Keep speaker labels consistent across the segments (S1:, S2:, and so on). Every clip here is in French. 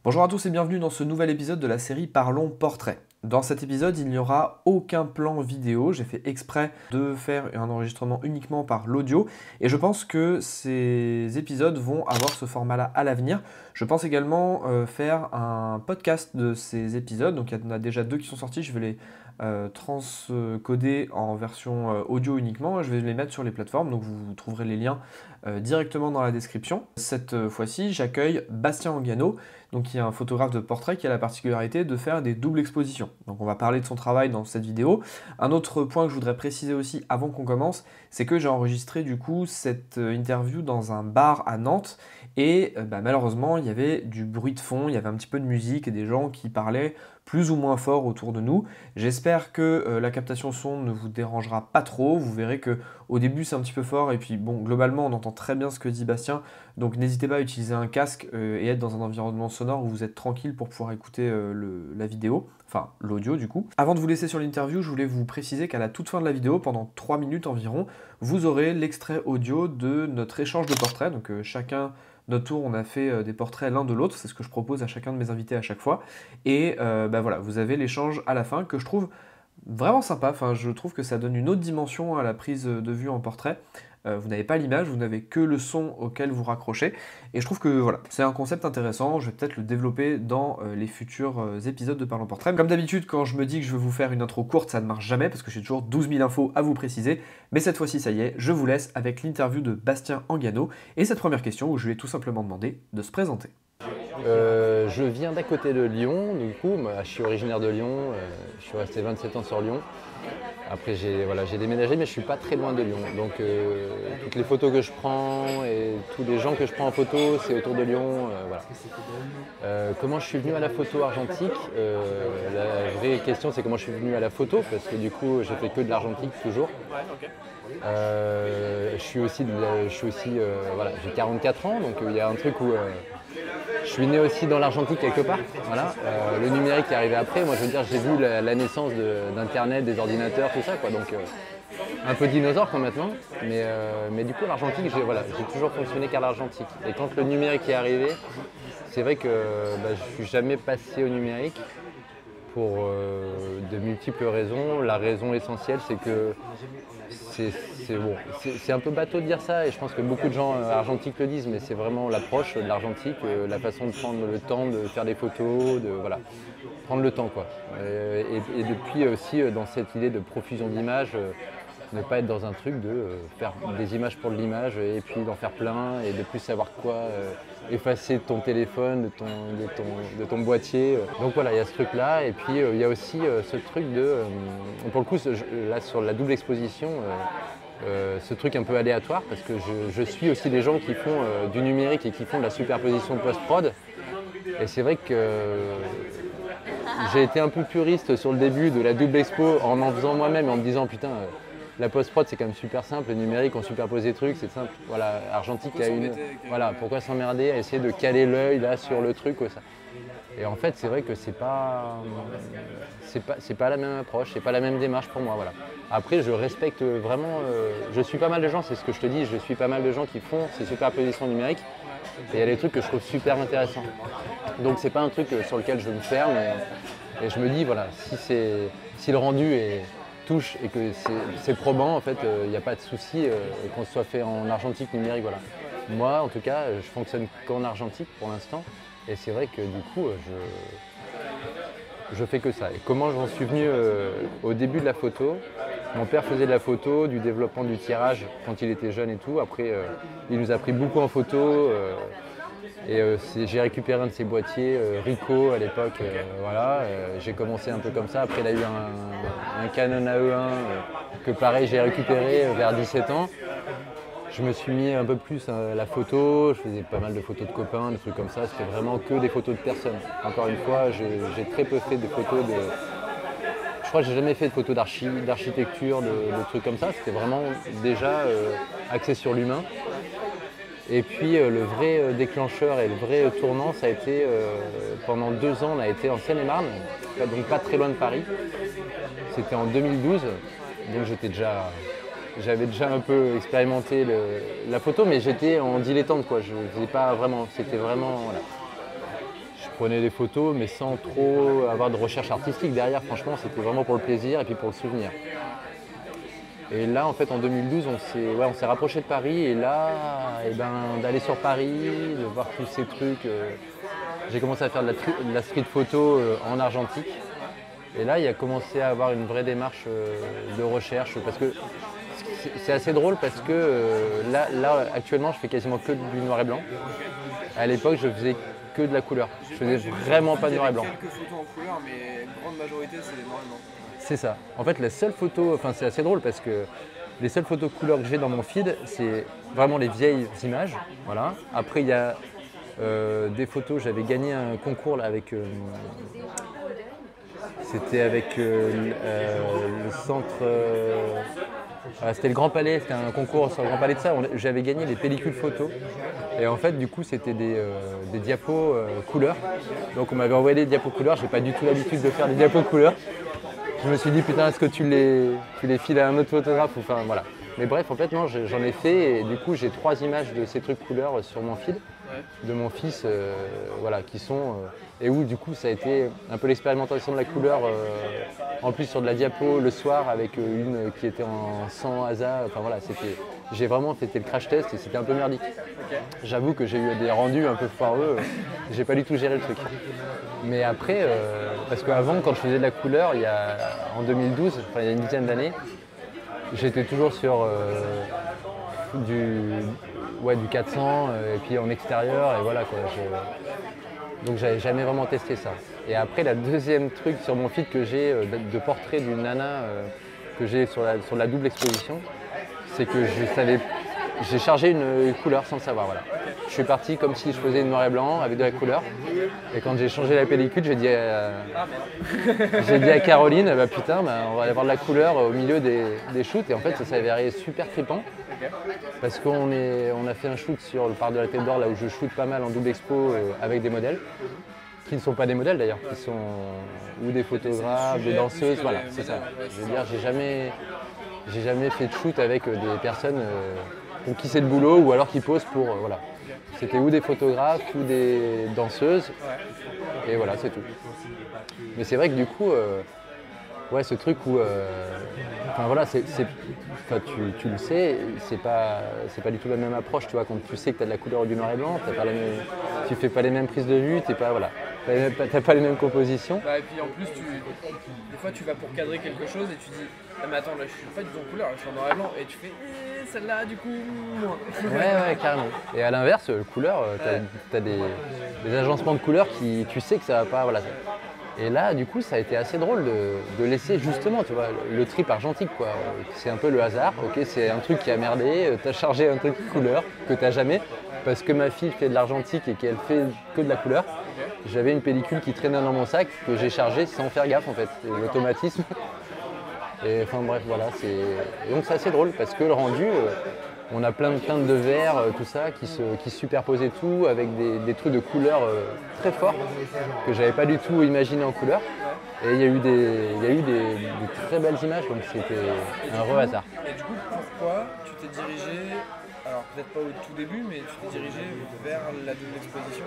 S1: Bonjour à tous et bienvenue dans ce nouvel épisode de la série Parlons Portrait. Dans cet épisode, il n'y aura aucun plan vidéo, j'ai fait exprès de faire un enregistrement uniquement par l'audio et je pense que ces épisodes vont avoir ce format-là à l'avenir. Je pense également faire un podcast de ces épisodes, donc il y en a déjà 2 qui sont sortis, je vais les transcoder en version audio uniquement, je vais les mettre sur les plateformes, donc vous trouverez les liens directement dans la description. Cette fois-ci, j'accueille Bastien Anguiano, donc qui est un photographe de portrait qui a la particularité de faire des doubles expositions. Donc on va parler de son travail dans cette vidéo. Un autre point que je voudrais préciser aussi avant qu'on commence, c'est que j'ai enregistré du coup cette interview dans un bar à Nantes et malheureusement il y avait du bruit de fond, il y avait un petit peu de musique et des gens qui parlaient plus ou moins fort autour de nous. J'espère que la captation son ne vous dérangera pas trop. Vous verrez que au début c'est un petit peu fort et puis bon, globalement on entend très bien ce que dit Bastien. Donc n'hésitez pas à utiliser un casque et être dans un environnement sonore où vous êtes tranquille pour pouvoir écouter la vidéo, enfin l'audio du coup. Avant de vous laisser sur l'interview, je voulais vous préciser qu'à la toute fin de la vidéo, pendant 3 minutes environ, vous aurez l'extrait audio de notre échange de portraits. Donc chacun notre tour, on a fait des portraits l'un de l'autre, c'est ce que je propose à chacun de mes invités à chaque fois. Et voilà, vous avez l'échange à la fin que je trouve vraiment sympa. Enfin, je trouve que ça donne une autre dimension à la prise de vue en portrait. Vous n'avez pas l'image, vous n'avez que le son auquel vous raccrochez. Et je trouve que voilà, c'est un concept intéressant. Je vais peut-être le développer dans les futurs épisodes de Parlons Portrait. Comme d'habitude, quand je me dis que je vais vous faire une intro courte, ça ne marche jamais parce que j'ai toujours 12 000 infos à vous préciser. Mais cette fois-ci, ça y est, je vous laisse avec l'interview de Bastien Anguiano et cette première question où je lui ai tout simplement demandé de se présenter.
S2: Je viens d'à côté de Lyon, du coup, je suis originaire de Lyon, je suis resté 27 ans sur Lyon. Après j'ai déménagé mais je suis pas très loin de Lyon, donc toutes les photos que je prends et tous les gens que je prends en photo c'est autour de Lyon. Voilà. Comment je suis venu à la photo argentique, la vraie question c'est comment je suis venu à la photo parce que du coup j'ai fait que de l'argentique toujours. Voilà, j'ai 44 ans donc il y a un truc où je suis né aussi dans l'argentique quelque part. Voilà. Le numérique est arrivé après. Moi, je veux dire, j'ai vu la naissance d'Internet, des ordinateurs, tout ça, quoi. Donc, un peu dinosaure quand maintenant. Mais du coup, l'argentique, j'ai toujours fonctionné qu'à l'argentique. Et quand le numérique est arrivé, c'est vrai que je suis jamais passé au numérique pour de multiples raisons. La raison essentielle, c'est que c'est un peu bateau de dire ça et je pense que beaucoup de gens argentiques le disent, mais c'est vraiment l'approche de l'argentique, la façon de prendre le temps de faire des photos, prendre le temps quoi. Et depuis aussi dans cette idée de profusion d'images, ne pas être dans un truc de faire des images pour de l'image et puis d'en faire plein et de plus savoir quoi effacer de ton téléphone, de ton boîtier. Donc voilà, il y a ce truc là et puis il y a aussi ce truc de, pour le coup là sur la double exposition, ce truc un peu aléatoire parce que je suis aussi des gens qui font du numérique et qui font de la superposition post-prod et c'est vrai que j'ai été un peu puriste sur le début de la double expo en faisant moi-même et en me disant putain la post-prod c'est quand même super simple, le numérique on superpose des trucs, c'est simple. Voilà, argentique a une. Voilà, pourquoi s'emmerder à essayer de caler l'œil là sur le truc ça. Et en fait c'est vrai que c'est pas la même approche, c'est pas la même démarche pour moi. Voilà. Après je respecte vraiment, je suis pas mal de gens, c'est ce que je te dis, je suis pas mal de gens qui font ces superpositions numériques et il y a des trucs que je trouve super intéressants. Donc c'est pas un truc sur lequel je me ferme et je me dis voilà, si le rendu touche et que c'est probant, en fait, il n'y a pas de souci qu'on soit fait en argentique numérique. Voilà. Moi, en tout cas, je fonctionne qu'en argentique pour l'instant. Et c'est vrai que du coup, je fais que ça. Et comment j'en suis venu au début de la photo, mon père faisait de la photo, du développement du tirage quand il était jeune et tout. Après, il nous a pris beaucoup en photo. J'ai récupéré un de ses boîtiers, Ricoh à l'époque, voilà, j'ai commencé un peu comme ça. Après il a eu un Canon AE1 que pareil j'ai récupéré vers 17 ans. Je me suis mis un peu plus à la photo, je faisais pas mal de photos de copains, des trucs comme ça, c'était vraiment que des photos de personnes. Encore une fois, j'ai très peu fait de photos de... Je crois que j'ai jamais fait de photos d'architecture, de trucs comme ça, c'était vraiment déjà axé sur l'humain. Et puis le vrai déclencheur et le vrai tournant, ça a été pendant 2 ans, on a été en Seine-et-Marne, donc pas très loin de Paris. C'était en 2012, donc j'avais déjà un peu expérimenté la photo, mais j'étais en dilettante quoi. Je faisais pas vraiment, c'était vraiment, voilà. Je prenais des photos, mais sans trop avoir de recherche artistique derrière. Franchement, c'était vraiment pour le plaisir et puis pour le souvenir. Et là, en fait, en 2012, on s'est rapproché de Paris. Et là, d'aller sur Paris, de voir tous ces trucs. J'ai commencé à faire de la street photo en argentique. Et là, il a commencé à avoir une vraie démarche de recherche. Parce que c'est assez drôle parce que là, actuellement, je fais quasiment que du noir et blanc. À l'époque, je faisais que de la couleur. Je faisais vraiment pas de noir et blanc.
S1: Quelques photos en couleur, mais une grande majorité, c'est des noirs et blancs.
S2: C'est ça. En fait, la seule photo, enfin c'est assez drôle parce que les seules photos couleur que j'ai dans mon feed, c'est vraiment les vieilles images. Voilà. Après, il y a des photos. J'avais gagné un concours là, avec. C'était avec le centre. C'était le Grand Palais, c'était un concours sur le Grand Palais de ça. J'avais gagné les pellicules photos. Et en fait, du coup, c'était des diapos couleurs. Donc, on m'avait envoyé des diapos couleurs. J'ai pas du tout l'habitude de faire des diapos couleurs. Je me suis dit, putain, est-ce que tu les files à un autre photographe ou, enfin, voilà. Mais bref, en fait, non, j'en ai fait. Et du coup, j'ai 3 images de ces trucs couleurs sur mon feed de mon fils, voilà, qui sont. Et où, du coup, ça a été un peu l'expérimentation de la couleur. En plus, sur de la diapo le soir, avec une qui était en 100 ASA. Enfin, voilà, j'ai vraiment fait le crash test et c'était un peu merdique. J'avoue que j'ai eu des rendus un peu foireux. J'ai pas du tout géré le truc. Mais après, parce qu'avant, quand je faisais de la couleur, en 2012, enfin il y a une dizaine d'années, j'étais toujours sur du 400 et puis en extérieur et voilà quoi. Donc j'avais jamais vraiment testé ça. Et après, la deuxième truc sur mon feed que j'ai de portrait d'une nana que j'ai sur la double exposition, c'est que j'ai chargé une couleur sans le savoir. Voilà. Je suis parti comme si je faisais une noir et blanc avec de la couleur. Et quand j'ai changé la pellicule, j'ai dit à Caroline, bah putain, on va avoir de la couleur au milieu des shoots. Et en fait, ça s'est avéré super trippant. Parce qu'on a fait un shoot sur le parc de la Tête d'Or, là où je shoot pas mal en double expo avec des modèles. Qui ne sont pas des modèles d'ailleurs, qui sont ou des photographes, des danseuses, voilà, c'est ça. Je veux dire, j'ai jamais fait de shoot avec des personnes pour qui c'est le boulot ou alors qui posent pour, voilà. C'était ou des photographes ou des danseuses, et voilà, c'est tout. Mais c'est vrai que du coup, ouais, ce truc où, enfin voilà, tu le sais, c'est pas du tout la même approche, tu vois, quand tu sais que tu as de la couleur ou du noir et blanc, tu fais pas les mêmes prises de vue, t'as pas les mêmes compositions.
S1: Bah, et puis en plus, des fois tu vas pour cadrer quelque chose et tu dis ah mais attends, là je suis pas du tout en couleur, je suis en noir et blanc, et tu fais celle-là du coup moins.
S2: Ouais, carrément. Et à l'inverse, couleur, t'as des agencements de couleurs qui tu sais que ça va pas, voilà. Et là, du coup, ça a été assez drôle de laisser justement, tu vois, le trip argentique, quoi. C'est un peu le hasard, ok, c'est un truc qui a merdé, t'as chargé un truc couleur que t'as jamais, parce que ma fille fait de l'argentique et qu'elle fait que de la couleur. J'avais une pellicule qui traînait dans mon sac que j'ai chargée sans faire gaffe, en fait, l'automatisme. Et enfin bref, voilà, et donc c'est assez drôle parce que le rendu, on a plein de teintes de vert, tout ça, qui se superposent et tout, avec des trucs de couleurs très forts que j'avais pas du tout imaginé en couleur. Et il y a eu des très belles images, donc c'était un heureux hasard.
S1: Et du coup, pourquoi tu t'es dirigé, alors peut-être pas au tout début, mais tu t'es dirigé vers la double exposition?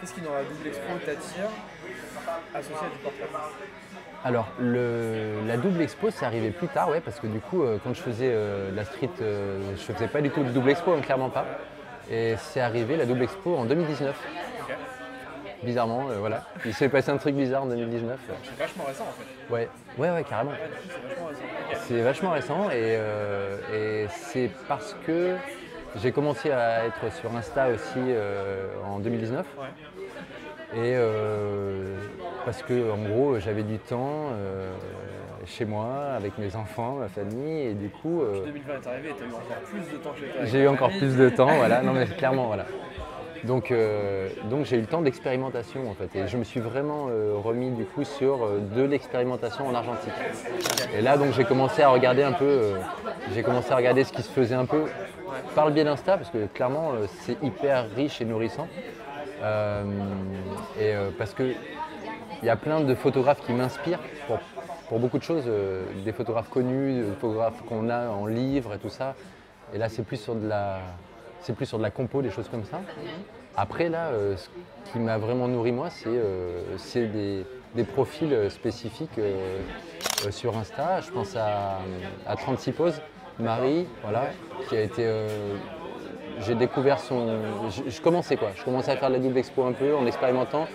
S1: Qu'est-ce qui dans la double expo t'attire associé à du portrait?
S2: Alors, la double expo, c'est arrivé plus tard, ouais, parce que du coup, quand je faisais la street, je faisais pas du tout de double expo, hein, clairement pas. Et c'est arrivé la double expo en 2019. Okay. Bizarrement, voilà. Il s'est passé un truc bizarre en 2019.
S1: C'est vachement récent en fait.
S2: Ouais, carrément. C'est vachement récent et c'est parce que j'ai commencé à être sur Insta aussi en 2019. Ouais. Et parce que en gros j'avais du temps chez moi avec mes enfants, ma famille et du coup.
S1: 2020 est arrivé et tu as eu encore plus de temps chez toi.
S2: J'ai eu encore plus de temps, voilà. Non mais clairement voilà. Donc j'ai eu le temps d'expérimentation en fait et je me suis vraiment remis du coup sur de l'expérimentation en argentique. Et là donc j'ai commencé à regarder un peu, ce qui se faisait un peu par le biais d'Insta parce que clairement c'est hyper riche et nourrissant. Parce que il y a plein de photographes qui m'inspirent pour beaucoup de choses, des photographes connus, des photographes qu'on a en livre et tout ça. Et là c'est plus sur de la compo, des choses comme ça. Après là, ce qui m'a vraiment nourri moi, c'est des profils spécifiques sur Insta. Je pense à 36 poses, Marie, voilà, qui a été... j'ai découvert je commençais quoi, je commençais à faire de la double expo un peu en expérimentant.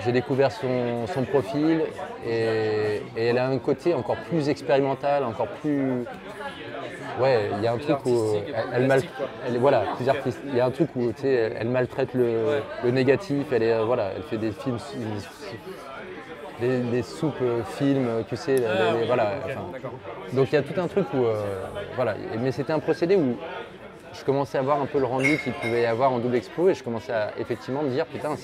S2: J'ai découvert son profil et elle a un côté encore plus expérimental, encore plus... Ouais, il y a un truc où voilà, plus artiste. Il y a un truc où tu sais, elle maltraite le négatif, voilà, elle fait des films, des soupes films, tu sais, voilà. Enfin, donc il y a tout un truc où voilà, mais c'était un procédé où je commençais à voir un peu le rendu qu'il pouvait y avoir en double expo et je commençais à effectivement me dire putain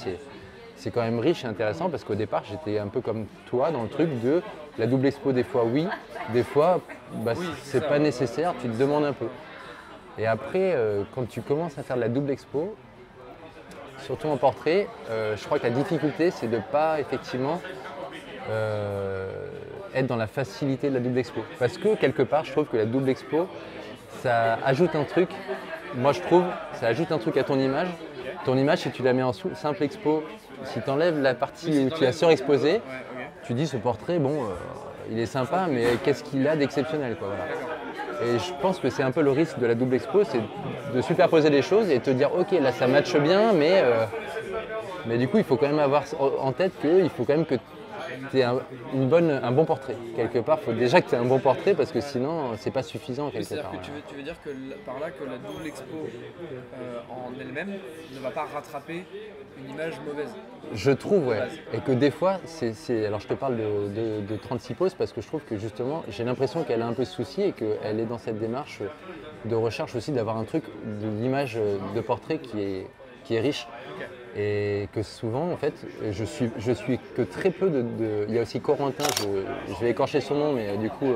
S2: c'est quand même riche et intéressant parce qu'au départ j'étais un peu comme toi dans le truc de la double expo des fois oui, des fois bah, oui, c'est pas nécessaire, tu te demandes un peu. Et après quand tu commences à faire de la double expo, surtout en portrait, je crois que la difficulté c'est de ne pas effectivement être dans la facilité de la double expo. Parce que quelque part je trouve que la double expo ça ajoute un truc, moi je trouve, ça ajoute un truc à ton image. Ton image, si tu la mets en simple expo, si tu enlèves la partie où tu as surexposé, tu dis ce portrait, bon, il est sympa, mais qu'est-ce qu'il a d'exceptionnel quoi, voilà. Et je pense que c'est un peu le risque de la double expo, c'est de superposer les choses et te dire ok, là ça matche bien, mais du coup il faut quand même avoir en tête qu'il faut quand même que tu aies un bon portrait. Quelque part, il faut déjà que tu aies un bon portrait parce que sinon c'est pas suffisant quelque part.
S3: Que tu veux dire que par là que la double expo en elle-même ne va pas rattraper une image mauvaise.
S2: Je trouve, ouais. Et que des fois, alors je te parle de 36 poses parce que je trouve que justement, j'ai l'impression qu'elle a un peu ce souci et qu'elle est dans cette démarche de recherche aussi d'avoir un truc, de l'image de portrait qui est riche. Okay. Et que souvent, en fait, je suis que très peu il y a aussi Corentin, je vais écorcher son nom, mais du coup,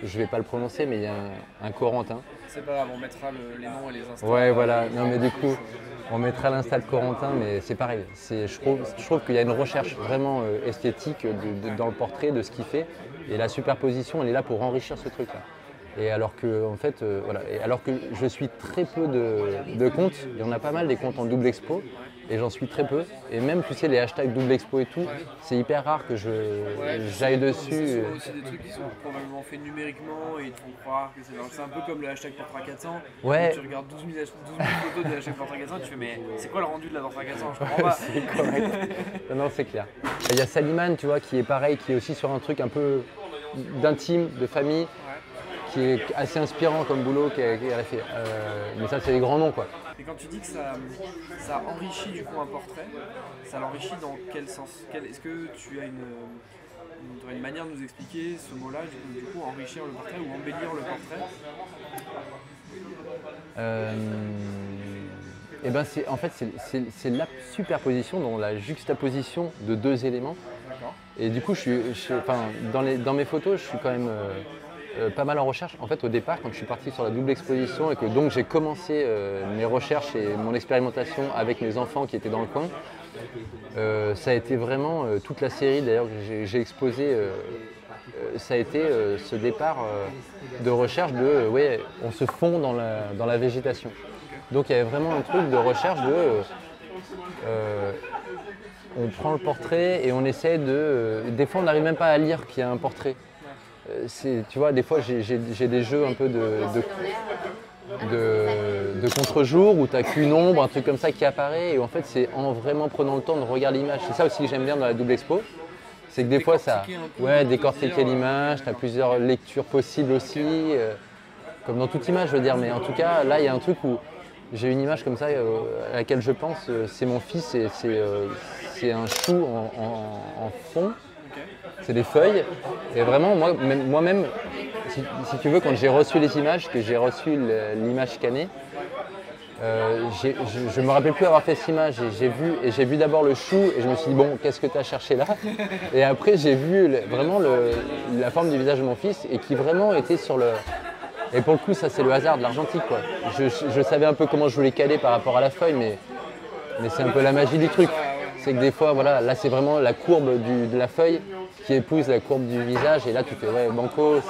S2: je vais pas le prononcer, mais il y a un Corentin.
S3: C'est pas grave, on mettra les noms et les instants.
S2: Ouais, voilà. Non, mais du coup, on mettra l'insta de Corentin, mais c'est pareil. Je trouve qu'il y a une recherche vraiment esthétique dans le portrait de ce qu'il fait. Et la superposition, elle est là pour enrichir ce truc-là. Et alors que, en fait, voilà. Et alors que je suis très peu de comptes, il y en a pas mal des comptes en double expo. Et j'en suis très peu. Et même, tu sais, les hashtags double expo et tout, c'est hyper rare que j'aille dessus.
S3: C'est souvent aussi des trucs qui sont probablement faits numériquement et ils te font croire que c'est un peu comme le hashtag Portrait 400.
S2: Ouais.
S3: Tu regardes 12 000 photos de hashtag Portrait 400 et tu fais mais c'est quoi le rendu de la Portrait 400? Je comprends pas.
S2: C'est correct. Non, c'est clair. Il y a Saliman, tu vois, qui est pareil, qui est aussi sur un truc un peu d'intime, de famille, qui est assez inspirant comme boulot qu'elle a fait. Mais ça, c'est des grands noms, quoi.
S3: Et quand tu dis que ça enrichit du coup un portrait, ça l'enrichit dans quel sens? Est-ce que tu as une manière de nous expliquer ce mot-là, du coup enrichir le portrait ou embellir le portrait?
S2: Et ben en fait c'est la superposition, donc la juxtaposition de deux éléments.
S3: D'accord.
S2: Et du coup dans mes photos je suis quand même pas mal en recherche. En fait, au départ, quand je suis parti sur la double exposition et que donc j'ai commencé mes recherches et mon expérimentation avec mes enfants qui étaient dans le coin, ça a été vraiment toute la série d'ailleurs que j'ai exposée. Ça a été ce départ de recherche de ouais, on se fond dans la végétation. Donc il y avait vraiment un truc de recherche de on prend le portrait et on essaie des fois on n'arrive même pas à lire qu'il y a un portrait. Tu vois, des fois j'ai des jeux un peu de contre-jour où tu n'as qu'une ombre, un truc comme ça qui apparaît et en fait c'est en vraiment prenant le temps de regarder l'image. C'est ça aussi que j'aime bien dans la double expo, c'est que des fois ça, décortiquer l'image, tu as plusieurs lectures possibles aussi, comme dans toute image je veux dire, mais en tout cas là il y a un truc où j'ai une image comme ça à laquelle je pense, c'est mon fils et c'est un chou en fond. C'est des feuilles et vraiment moi-même si tu veux quand j'ai reçu les images, que j'ai reçu l'image scannée, je me rappelle plus avoir fait cette image et j'ai vu d'abord le chou et je me suis dit bon qu'est-ce que tu as cherché là et après j'ai vu vraiment la forme du visage de mon fils et qui vraiment était sur le... Et pour le coup ça c'est le hasard de l'argentique quoi. Je savais un peu comment je voulais caler par rapport à la feuille mais c'est un peu la magie du truc. C'est que des fois voilà là c'est vraiment la courbe de la feuille qui épouse la courbe du visage et là tu fais ouais banco,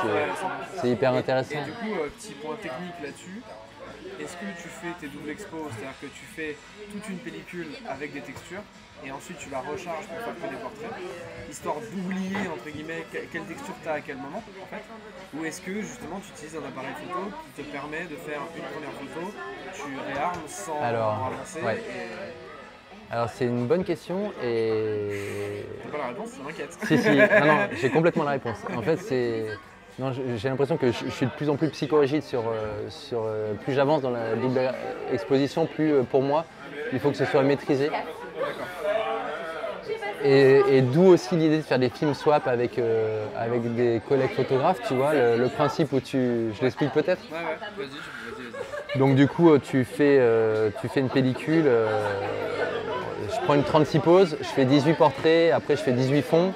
S2: c'est hyper intéressant.
S3: Et du coup, petit point technique là-dessus, est-ce que tu fais tes doubles expos, c'est-à-dire que tu fais toute une pellicule avec des textures et ensuite tu la recharges pour faire que des portraits, histoire d'oublier entre guillemets quelle texture tu as à quel moment en fait, ou est-ce que justement tu utilises un appareil photo qui te permet de faire une première photo, tu réarmes sans avancer
S2: ouais. Alors c'est une bonne question et...
S3: T'as pas la réponse, ça m'inquiète.
S2: Si, non, j'ai complètement la réponse. En fait, non, j'ai l'impression que je suis de plus en plus psychorigide plus j'avance dans la double exposition, plus pour moi, il faut que ce soit maîtrisé. Et d'où aussi l'idée de faire des films swap avec des collègues photographes, tu vois, le principe où je l'explique peut-être.
S3: Ouais, vas-y.
S2: Donc du coup, tu fais une pellicule, je prends une 36 poses, je fais 18 portraits, après je fais 18 fonds.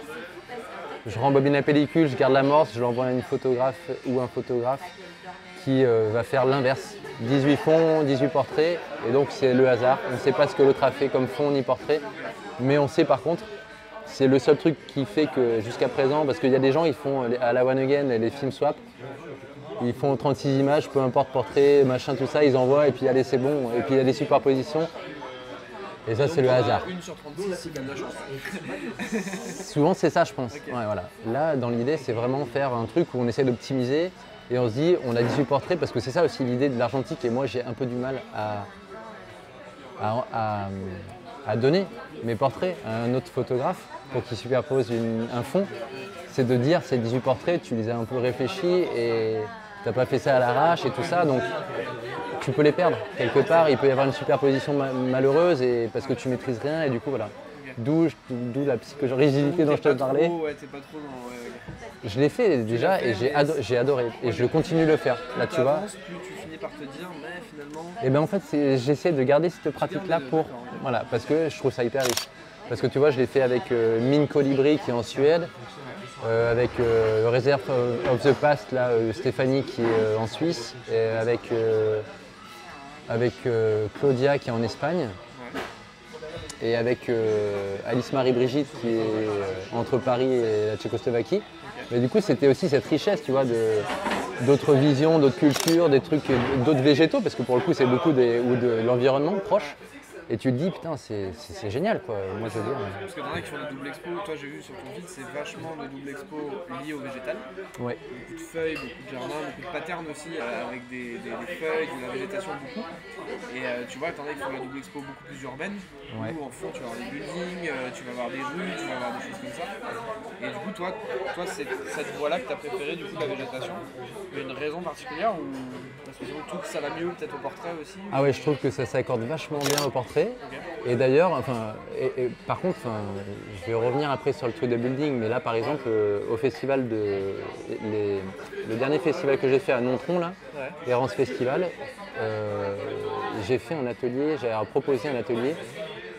S2: Je rembobine la pellicule, je garde l'amorce, je l'envoie à une photographe ou un photographe qui va faire l'inverse. 18 fonds, 18 portraits, et donc c'est le hasard. On ne sait pas ce que l'autre a fait comme fond ni portrait, mais on sait par contre, c'est le seul truc qui fait que jusqu'à présent, parce qu'il y a des gens, ils font à la One Again les films swap, ils font 36 images, peu importe portrait, machin, tout ça, ils envoient, et puis allez c'est bon, et puis il y a des superpositions. Et ça, c'est le hasard.
S3: Une sur 36, si t'as de la chance.
S2: Souvent, c'est ça, je pense.
S3: Okay.
S2: Ouais, voilà. Là, dans l'idée, c'est vraiment faire un truc où on essaie d'optimiser et on se dit, on a 18 portraits, parce que c'est ça aussi l'idée de l'argentique. Et moi, j'ai un peu du mal à donner mes portraits à un autre photographe pour qu'il superpose un fond. C'est de dire, ces 18 portraits, tu les as un peu réfléchis et tu n'as pas fait ça à l'arrache et tout ça. Donc, tu peux les perdre. Quelque part, il peut y avoir une superposition malheureuse parce que tu maîtrises rien et du coup, voilà. Okay. D'où la psychorigidité dont je te parlais.
S3: T'es pas trop dans...
S2: Je l'ai fait déjà et j'ai adoré. Et je continue de le faire. Là, tu vois.
S3: Plus tu finis par te dire, mais finalement...
S2: Et bien en fait, j'essaie de garder cette pratique-là voilà, parce que je trouve ça hyper riche. Parce que tu vois, je l'ai fait avec Mine Colibri qui est en Suède, avec Reserve of the Past, là, Stéphanie qui est en Suisse, et avec Claudia qui est en Espagne, et avec Alice Marie-Brigitte qui est entre Paris et la Tchécoslovaquie. Mais du coup, c'était aussi cette richesse, tu vois, d'autres visions, d'autres cultures, des trucs, d'autres végétaux, parce que pour le coup, c'est beaucoup de l'environnement proche. Et tu te dis, putain, c'est génial, quoi. Moi, je veux dire.
S3: Parce que t'en as qui font des doubles expos, toi, j'ai vu sur ton feed, c'est vachement de doubles expos liés au végétal.
S2: Ouais.
S3: Beaucoup de feuilles, beaucoup de jardins, beaucoup de patterns aussi, avec des feuilles, de la végétation, beaucoup. Et tu vois, t'en as qui font la double expo beaucoup plus urbaine, où en fond, tu vas avoir des buildings, tu vas avoir des rues, tu vas avoir des choses comme ça. Et du coup, toi c'est cette voie-là que t'as préférée, du coup, de la végétation. Il y a une raison particulière ou parce que tu trouves que ça va mieux peut-être au portrait aussi?
S2: Ah ouais, je trouve que ça s'accorde vachement bien au portrait. Okay. Et d'ailleurs, par contre, je vais revenir après sur le truc de building, mais là par exemple, au festival le dernier festival que j'ai fait à Nontron, là, Errance Festival, j'ai fait un atelier, j'avais proposé un atelier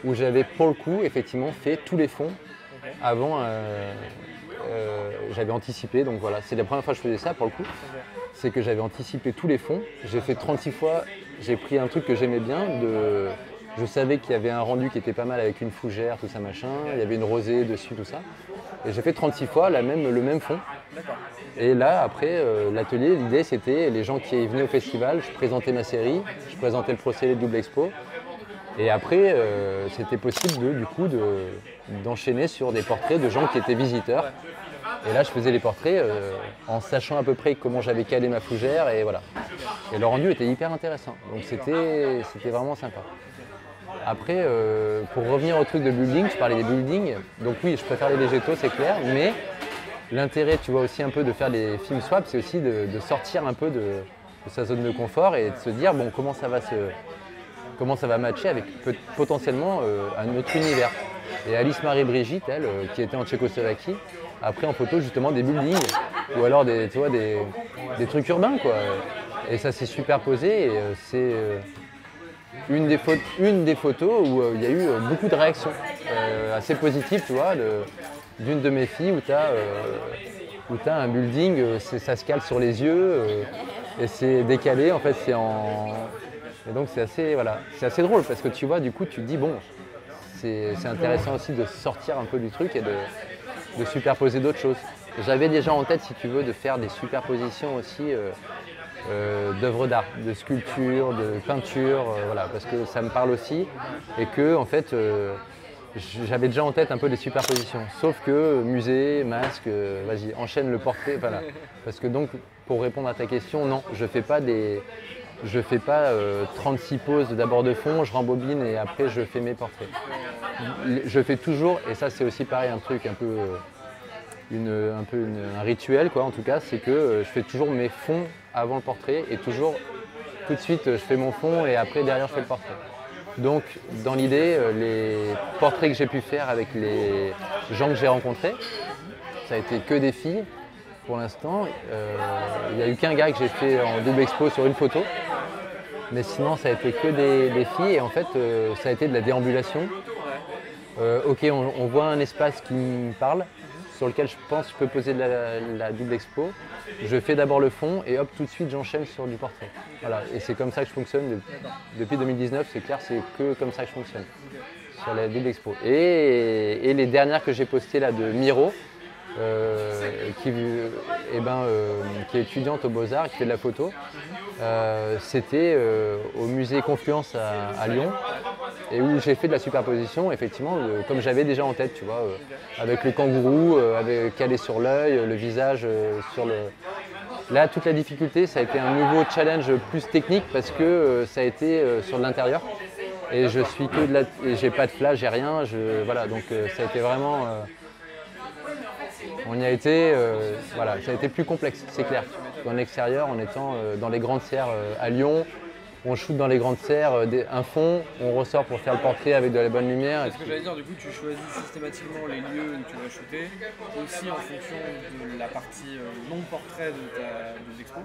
S2: où j'avais pour le coup effectivement fait tous les fonds avant. J'avais anticipé, donc voilà, c'est la première fois que je faisais ça pour le coup. C'est que j'avais anticipé tous les fonds. J'ai fait 36 fois, j'ai pris un truc que j'aimais bien. Je savais qu'il y avait un rendu qui était pas mal avec une fougère, tout ça machin. Il y avait une rosée dessus, tout ça. Et j'ai fait 36 fois le même fond. Et là, après, l'atelier, l'idée c'était les gens qui venaient au festival, je présentais ma série, je présentais le procédé de double expo. Et après, c'était possible d'enchaîner sur des portraits de gens qui étaient visiteurs. Et là, je faisais les portraits en sachant à peu près comment j'avais calé ma fougère et voilà. Et le rendu était hyper intéressant. Donc c'était vraiment sympa. Après, pour revenir au truc de building, je parlais des buildings. Donc oui, je préfère les végétaux, c'est clair. Mais l'intérêt, tu vois, aussi un peu de faire des films swap, c'est aussi de sortir un peu de sa zone de confort et de se dire, bon, comment ça va matcher avec potentiellement un autre univers. Et Alice Marie-Brigitte, elle, qui était en Tchécoslovaquie, a pris en photo justement des buildings ou alors des trucs urbains, quoi. Et ça s'est superposé et c'est une des photos où il y a eu beaucoup de réactions assez positives, tu vois, d'une de mes filles où tu as un building, ça se cale sur les yeux et c'est décalé, en fait et donc c'est assez drôle parce que tu vois, du coup tu te dis bon, c'est intéressant aussi de sortir un peu du truc et de superposer d'autres choses. J'avais déjà en tête, si tu veux, de faire des superpositions aussi d'œuvres d'art, de sculpture, de peinture, voilà, parce que ça me parle aussi et que en fait j'avais déjà en tête un peu des superpositions. Sauf que musée, masque, vas-y, enchaîne le portrait, voilà. Parce que donc pour répondre à ta question, non, je fais pas 36 poses d'abord de fond, je rembobine et après je fais mes portraits. Je fais toujours, et ça c'est aussi pareil, un truc un peu un rituel quoi en tout cas, c'est que je fais toujours mes fonds avant le portrait et toujours tout de suite je fais mon fond et après derrière je fais le portrait. Donc dans l'idée, les portraits que j'ai pu faire avec les gens que j'ai rencontrés, ça a été que des filles pour l'instant. Il n'y a eu qu'un gars que j'ai fait en double expo sur une photo, mais sinon ça a été que des filles et en fait ça a été de la déambulation. Ok, on voit un espace qui me parle, sur lequel je pense que je peux poser de la double expo. Je fais d'abord le fond et hop, tout de suite j'enchaîne sur du portrait. Voilà, et c'est comme ça que je fonctionne depuis 2019, c'est clair, c'est que comme ça que je fonctionne sur la double expo. Et les dernières que j'ai postées là de Miro, qui est étudiante aux Beaux-Arts, qui fait de la photo, c'était au musée Confluence à Lyon. Et où j'ai fait de la superposition, effectivement, comme j'avais déjà en tête, tu vois, avec le kangourou, calé sur l'œil, le visage sur le... Là, toute la difficulté, ça a été un nouveau challenge plus technique parce que ça a été sur de l'intérieur. Et je suis que de la... Et j'ai pas de flash, j'ai rien, voilà, donc ça a été vraiment... On y a été, voilà, ça a été plus complexe, c'est clair. En extérieur, en étant dans les grandes serres à Lyon, on shoot dans les grandes serres un fond, on ressort pour faire le portrait avec de la bonne lumière.
S3: Ce que j'allais dire, du coup, tu choisis systématiquement les lieux où tu vas shooter, aussi en fonction de la partie non-portrait de l'expo.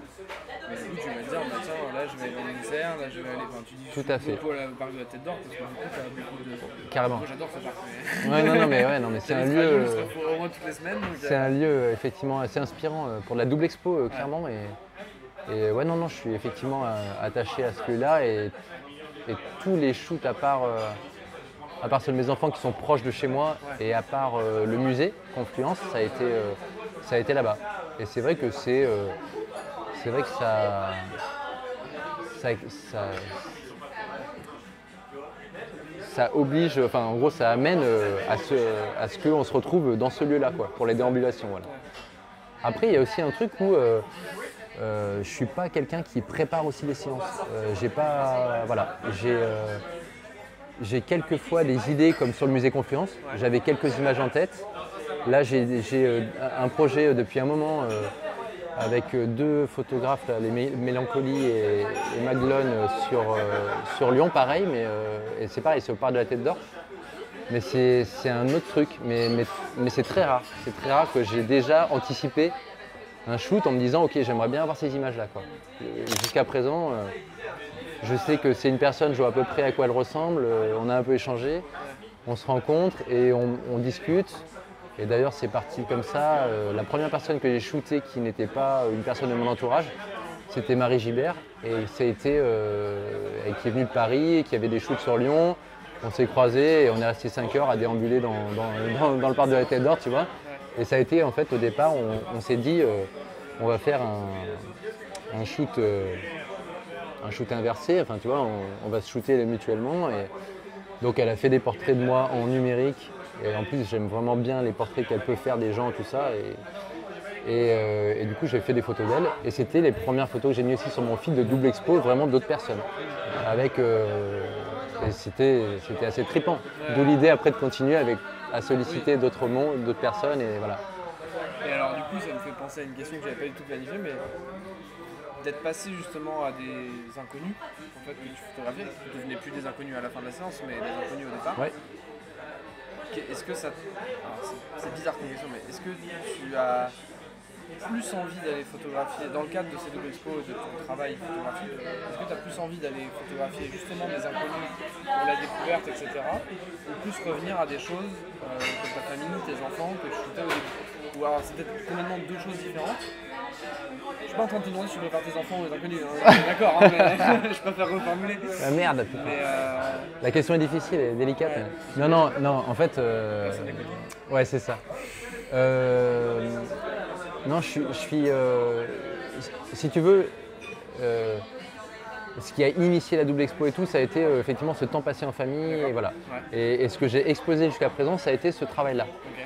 S3: Mais du coup, tu vas te dire, bah, tiens, là je vais aller dans une serre, là je vais aller. Enfin, tu dis,
S2: tout à fait.
S3: beaucoup à la parc de la Tête d'Or, parce que du coup, tu as beaucoup de.
S2: Carrément.
S3: Moi, j'adore ce parc.
S2: Ouais, non, mais c'est un lieu.
S3: Au moins toutes les semaines.
S2: C'est un lieu effectivement assez inspirant pour la double expo, clairement. Et ouais, non, je suis effectivement attaché à ce lieu-là et tous les shoots, à part ceux de mes enfants qui sont proches de chez moi et à part le musée Confluence, ça a été là-bas. Et c'est vrai que ça oblige, enfin en gros ça amène à ce qu'on se retrouve dans ce lieu-là quoi, pour les déambulations. Voilà. Après il y a aussi un truc où je suis pas quelqu'un qui prépare aussi les séances. J'ai quelques fois des idées comme sur le musée Confluence. J'avais quelques images en tête. Là, j'ai un projet depuis un moment avec deux photographes, les Mélancolie et Maglone sur Lyon, pareil. Et c'est pareil, c'est au parc de la Tête d'Or. Mais c'est un autre truc. Mais c'est très rare. C'est très rare que j'ai déjà anticipé un shoot en me disant ok j'aimerais bien avoir ces images là quoi. Jusqu'à présent je sais que c'est une personne, je vois à peu près à quoi elle ressemble, on a un peu échangé, on se rencontre et on discute et d'ailleurs c'est parti comme ça. La première personne que j'ai shootée qui n'était pas une personne de mon entourage c'était Marie Gibert et ça a été elle qui est venue de Paris et qui avait des shoots sur Lyon, on s'est croisés et on est resté 5 heures à déambuler dans le parc de la Tête d'Or tu vois. Et ça a été en fait au départ, on s'est dit on va faire un shoot inversé, enfin tu vois, on va se shooter mutuellement. Et donc elle a fait des portraits de moi en numérique et en plus j'aime vraiment bien les portraits qu'elle peut faire des gens, tout ça. Et du coup j'ai fait des photos d'elle et c'était les premières photos que j'ai mis aussi sur mon feed de double expo, vraiment d'autres personnes. Et c'était assez trippant. D'où l'idée après de continuer à solliciter d'autres mondes, d'autres personnes et voilà.
S3: Et alors du coup ça me fait penser à une question que j'avais pas du tout planifiée, mais d'être passé justement à des inconnus en fait que tu photographiais, qui ne devenaient plus des inconnus à la fin de la séance, mais des inconnus au départ.
S2: Ouais.
S3: Est-ce que ça... Alors, c'est bizarre comme question, mais est-ce que tu as plus envie d'aller photographier, dans le cadre de ces doubles expos et de ton travail photographique, est-ce que tu as plus envie d'aller photographier justement des inconnus pour la découverte, etc. ou plus revenir à des choses comme ta famille, tes enfants, que tu shootais au début? Ou alors c'est peut-être complètement deux choses différentes. Je suis pas en train de te demander si tu préfères tes enfants ou les inconnus, hein. D'accord, hein, mais je préfère reformuler.
S2: Ah merde, putain. La question est difficile, elle est délicate. Ouais. Non, en fait... Ouais, c'est ça. Non, je suis si tu veux, ce qui a initié la double expo et tout, ça a été effectivement ce temps passé en famille. Et voilà.
S3: Ouais.
S2: Et ce que j'ai exposé jusqu'à présent, ça a été ce travail-là.
S3: Ok.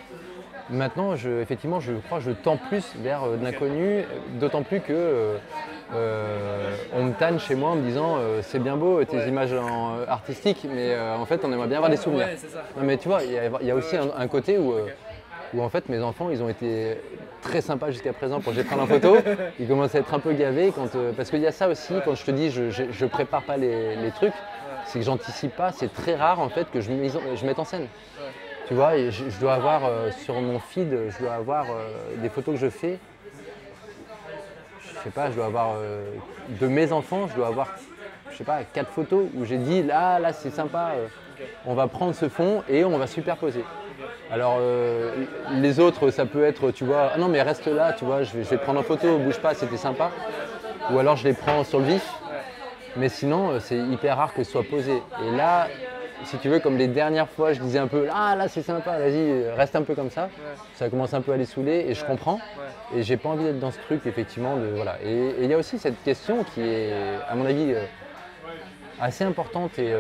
S2: Maintenant, effectivement, je crois que je tends plus vers de l'inconnu, d'autant plus que on me tanne chez moi en me disant c'est bien beau tes images artistiques, mais en fait, on aimerait bien avoir des souvenirs.
S3: Ouais, c'est ça.
S2: Non, mais tu vois, il y a aussi un côté où en fait mes enfants, ils ont été très sympas jusqu'à présent pour que je les prenne en photo. Ils commencent à être un peu gavés parce qu'il y a ça aussi, quand je te dis je prépare pas les trucs, c'est que j'anticipe pas, c'est très rare en fait que je mette en scène. Tu vois, et je dois avoir sur mon feed, je dois avoir des photos que je fais. Je sais pas, je dois avoir de mes enfants, je dois avoir, je sais pas, 4 photos où j'ai dit là c'est sympa, on va prendre ce fond et on va superposer. Alors les autres, ça peut être, tu vois, ah non mais reste là, tu vois, je vais te prendre en photo, bouge pas, c'était sympa. Ou alors je les prends sur le vif, mais sinon c'est hyper rare que ce soit posé. Et là, si tu veux, comme les dernières fois, je disais un peu ah là c'est sympa, vas-y, reste un peu comme ça. Ça commence un peu à les saouler et je comprends. Et j'ai pas envie d'être dans ce truc effectivement de voilà. Et il y a aussi cette question qui est, à mon avis, assez importante et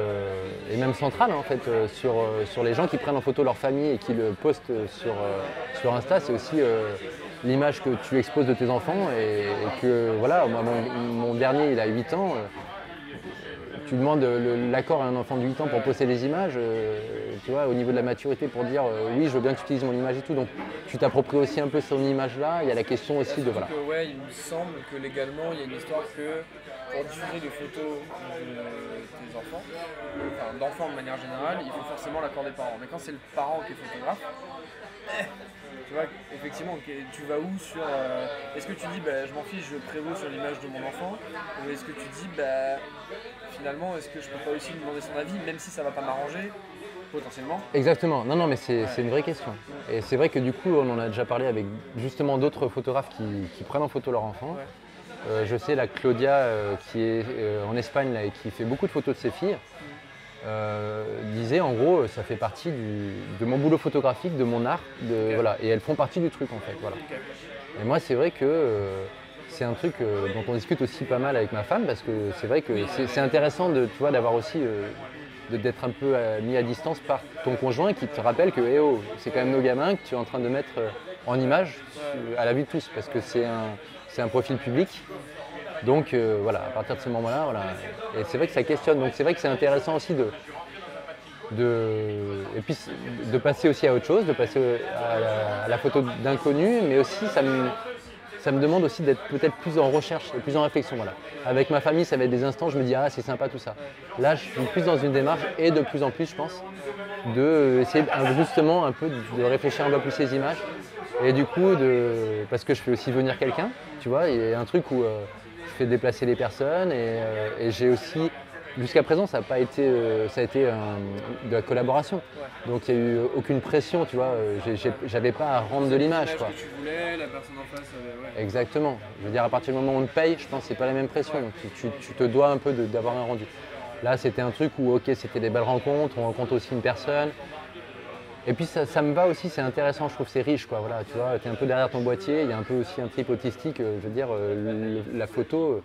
S2: même centrale en fait sur les gens qui prennent en photo leur famille et qui le postent sur Insta. C'est aussi l'image que tu exposes de tes enfants et que voilà, moi mon dernier il a 8 ans. Tu demandes l'accord à un enfant de 8 ans pour poster les images, tu vois, au niveau de la maturité pour dire oui, je veux bien que tu utilises mon image et tout. Donc tu t'appropries aussi un peu son image là. Il y a la question aussi de voilà.
S3: Ouais, il me semble que légalement, il y a une histoire que pour diffuser des photos de tes enfants, enfin d'enfants de manière générale, il faut forcément l'accord des parents. Mais quand c'est le parent qui est photographe, tu vois, effectivement, tu vas où sur... est-ce que tu dis, bah, je m'en fiche, je prévaux sur l'image de mon enfant, ou est-ce que tu dis, bah, finalement, est-ce que je peux pas aussi lui demander son avis, même si ça va pas m'arranger, potentiellement?
S2: Exactement, non mais c'est une vraie question. Et c'est vrai que du coup, on en a déjà parlé avec justement d'autres photographes qui prennent en photo leur enfant.
S3: Ouais.
S2: Je sais la Claudia qui est en Espagne là, et qui fait beaucoup de photos de ses filles. Disait en gros ça fait partie de mon boulot photographique, de mon art, voilà, et elles font partie du truc en fait. Voilà. Et moi c'est vrai que c'est un truc dont on discute aussi pas mal avec ma femme parce que c'est vrai que c'est intéressant tu vois, d'avoir aussi d'être un peu mis à distance par ton conjoint qui te rappelle que oh, c'est quand même nos gamins que tu es en train de mettre en image à la vue de tous parce que c'est un profil public. Donc voilà, à partir de ce moment-là, voilà. Et c'est vrai que ça questionne. Donc c'est vrai que c'est intéressant aussi et puis de passer aussi à autre chose, de passer à la photo d'inconnu, mais aussi ça me demande aussi d'être peut-être plus en recherche et plus en réflexion. Voilà. Avec ma famille, ça va être des instants, je me dis ah c'est sympa tout ça. Là, je suis plus dans une démarche et de plus en plus, je pense, d'essayer justement un peu de réfléchir un peu plus ces images. Et du coup, parce que je fais aussi venir quelqu'un, tu vois, il y a un truc où je fais déplacer les personnes et j'ai aussi, jusqu'à présent, ça a été de la collaboration. Donc il n'y a eu aucune pression, tu vois, j'avais pas à rendre de l'image.
S3: Que tu voulais, la personne en face, ouais.
S2: Exactement. Je veux dire, à partir du moment où on te paye, je pense que c'est pas la même pression. Donc tu te dois un peu d'avoir un rendu. Là, c'était un truc où, ok, c'était des belles rencontres, on rencontre aussi une personne. Et puis ça me va aussi, c'est intéressant, je trouve c'est riche quoi, voilà, tu vois, tu es un peu derrière ton boîtier, il y a un peu aussi un trip autistique, je veux dire, la photo,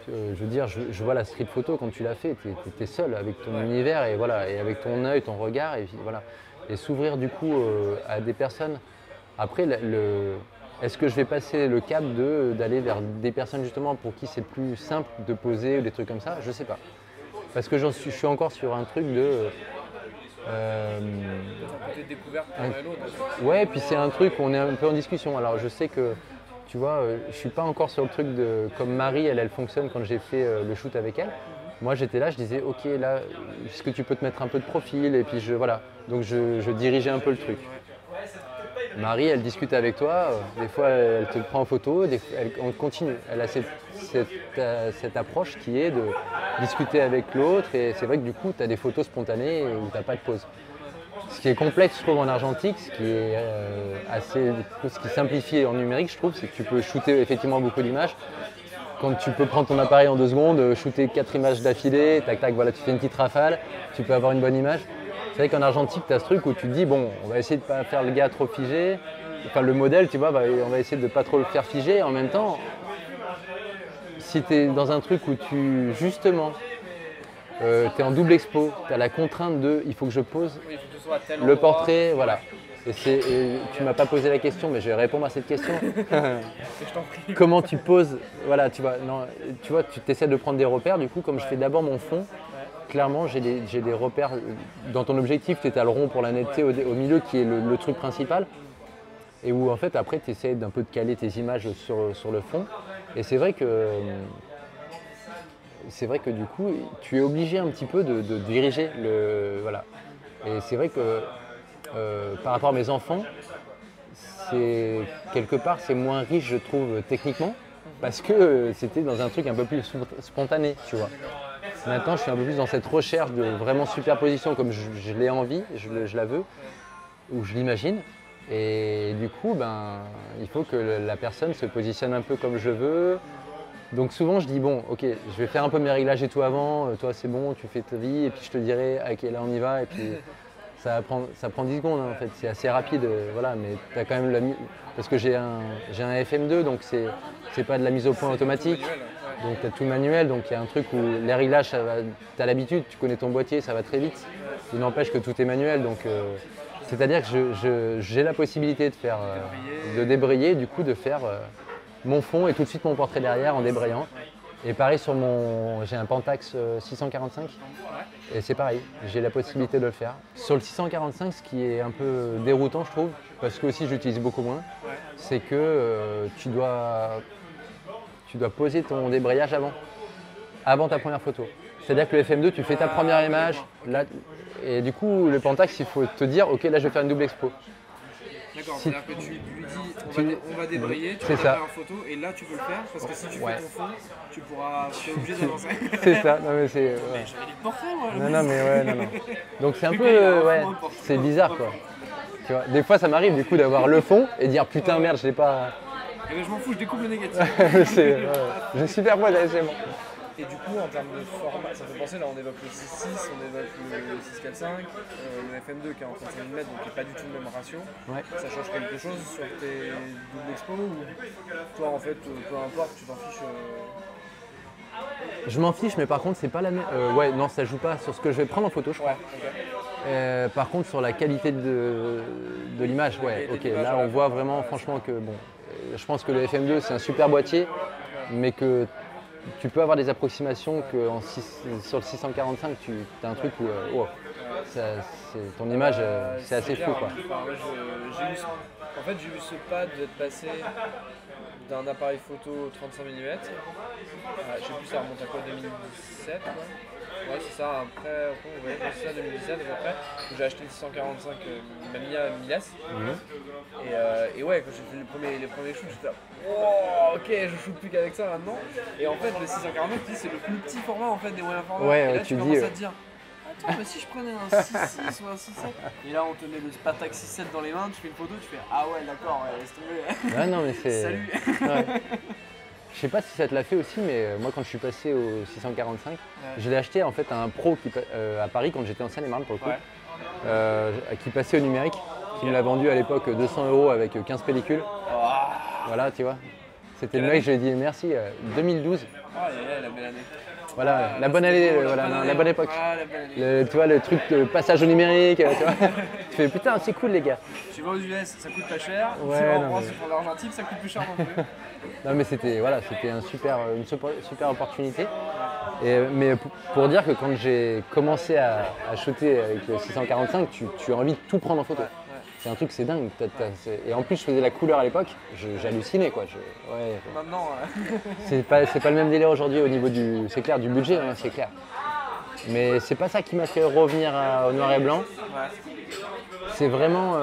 S2: je veux dire, je vois la street photo quand tu l'as fait, tu es seul avec ton univers et voilà, et avec ton œil, ton regard, et puis, voilà. Et s'ouvrir du coup à des personnes, après, est-ce que je vais passer le cap d'aller vers des personnes justement pour qui c'est plus simple de poser ou des trucs comme ça, je sais pas. Parce que je suis encore sur un truc de...
S3: côté découverte pour l'un et l'autre.
S2: Ouais, puis c'est un truc où on est un peu en discussion. Alors je sais que, tu vois, je suis pas encore sur le truc de comme Marie, elle fonctionne quand j'ai fait le shoot avec elle. Moi j'étais là, je disais ok là, est-ce que tu peux te mettre un peu de profil et puis voilà. Donc je dirigeais un peu le truc. Marie, elle discute avec toi, des fois elle te prend en photo, on continue. Elle a cette approche qui est de discuter avec l'autre et c'est vrai que du coup tu as des photos spontanées où tu n'as pas de pause. Ce qui est complexe, je trouve, en argentique, ce qui simplifie en numérique, je trouve, c'est que tu peux shooter effectivement beaucoup d'images. Quand tu peux prendre ton appareil en 2 secondes, shooter 4 images d'affilée, tac tac, voilà, tu fais une petite rafale, tu peux avoir une bonne image. C'est vrai qu'en argentique, tu as ce truc où tu te dis, bon, on va essayer de ne pas faire le gars trop figé, enfin le modèle, tu vois, on va essayer de ne pas trop le faire figer. En même temps, si tu es dans un truc où justement, tu es en double expo, tu as la contrainte de il faut que je pose
S3: Oui, il faut que ce soit à tel
S2: le
S3: endroit.
S2: portrait, voilà. Et tu m'as pas posé la question, mais je vais répondre à cette question.
S3: Je t'en prie.
S2: Comment tu poses, voilà, tu vois, tu essaies de prendre des repères. Du coup, comme je fais d'abord mon fond, clairement, j'ai des repères. Dans ton objectif, tu étais à le rond pour la netteté au milieu, qui est le truc principal. Et où en fait, après, tu essaies d'un peu de caler tes images sur le fond. Et c'est vrai que du coup, tu es obligé un petit peu de diriger voilà. Et c'est vrai que par rapport à mes enfants, quelque part c'est moins riche, je trouve, techniquement, parce que c'était dans un truc un peu plus spontané, tu vois. Maintenant, je suis un peu plus dans cette recherche de vraiment superposition comme je l'ai envie, je la veux, ou je l'imagine. Et du coup, il faut que la personne se positionne un peu comme je veux. Donc souvent, je dis bon, ok, je vais faire un peu mes réglages et tout avant, toi c'est bon, tu fais ta vie, et puis je te dirai, ok, là on y va, et puis ça prend 10 secondes en fait, c'est assez rapide, voilà, mais tu as quand même parce que j'ai un FM2, donc c'est pas de la mise au point automatique, donc tu as tout manuel, donc il y a un truc où les réglages, tu as l'habitude, tu connais ton boîtier, ça va très vite, il n'empêche que tout est manuel, donc c'est-à-dire que j'ai la possibilité de débrayer, du coup de faire mon fond et tout de suite mon portrait derrière en débrayant. Et pareil j'ai un Pentax 645 et c'est pareil, j'ai la possibilité de le faire. Sur le 645, ce qui est un peu déroutant je trouve, parce que aussi je l'utilise beaucoup moins, c'est que tu dois poser ton débrayage avant ta première photo. C'est-à-dire que le FM2, tu fais ta première image, là, et du coup le Pentax, il faut te dire ok, là je vais faire une double expo.
S3: D'accord, c'est-à-dire que tu lui dis on va débrayer, tu vas faire une photo et là tu peux le faire parce que si tu fais ton fond, tu es obligé d'avancer.
S2: C'est ça, non mais c'est. Ouais.
S3: Mais j'avais des portraits moi.
S2: Non. Donc c'est un peu, c'est bizarre quoi. Tu vois, des fois ça m'arrive du coup d'avoir le fond et dire putain merde, je l'ai pas.
S3: Et ben je m'en fous, je découpe le négatif.
S2: Je superpose c'est bon.
S3: Et du coup, en termes de format, ça fait penser, là on évoque le 6.6, on évoque le 6.4.5, le FM2 qui est en 35 mm, donc qui n'est pas du tout le même ratio. Ouais. Ça change quelque chose sur tes doubles expos ou toi en fait, peu importe, tu t'en fiches
S2: Je m'en fiche, mais par contre, c'est pas la même. Ouais, non, ça joue pas sur ce que je vais prendre en photo, je crois. Ouais, okay. Par contre, sur la qualité de l'image, ouais, ok. Là, on voit vraiment, franchement, que bon, je pense que le FM2 c'est un super boîtier, mais que tu peux avoir des approximations que sur le 645, tu as un truc où ton image, c'est assez fou, quoi.
S3: En fait, j'ai vu ce pad d'être passé d'un appareil photo 35 mm. Je sais plus, ça remonte à quoi, 2017 quoi. Ouais, c'est ça, après, c'est ça, 2017 à peu près. J'ai acheté le 645 Mamiya Milas. Et ouais, quand j'ai fait les premiers shoots, j'étais là, oh, ok, je shoot plus qu'avec ça maintenant. Et en fait, le 649, c'est le plus petit format en fait, des moyens formats.
S2: Ouais,
S3: et là, tu commences à te dire, attends, mais si je prenais un 6.6 ou un 6.7, et là on te met le Patax 6.7 dans les mains, tu fais une photo, tu fais ah ouais, d'accord, ouais, laisse tomber.
S2: Ouais, non, mais c'est.
S3: Salut.
S2: Ouais. Je sais pas si ça te l'a fait aussi, mais moi quand je suis passé au 645, je l'ai acheté en fait à un pro à Paris quand j'étais en Seine-et-Marne pour le coup, qui passait au numérique, qui me l'a vendu à l'époque 200 € avec 15 pellicules. Voilà, tu vois. C'était le mec, je lui ai dit merci, 2012.
S3: La belle année.
S2: Voilà, la bonne année, la bonne époque. Tu vois, le truc de passage au numérique, tu vois. Tu fais putain, c'est cool les gars.
S3: Tu vas aux US, ça coûte pas cher. Tu vas en France, pour l'Argentine, ça coûte plus cher non plus.
S2: Non mais c'était une super opportunité. Mais pour dire que quand j'ai commencé à shooter avec le 645, tu as envie de tout prendre en photo. C'est un truc, c'est dingue. Et en plus, je faisais la couleur à l'époque, j'hallucinais quoi.
S3: Maintenant,
S2: c'est pas le même délire aujourd'hui au niveau c'est clair, du budget, hein, c'est clair. Mais c'est pas ça qui m'a fait revenir au noir et blanc. C'est vraiment.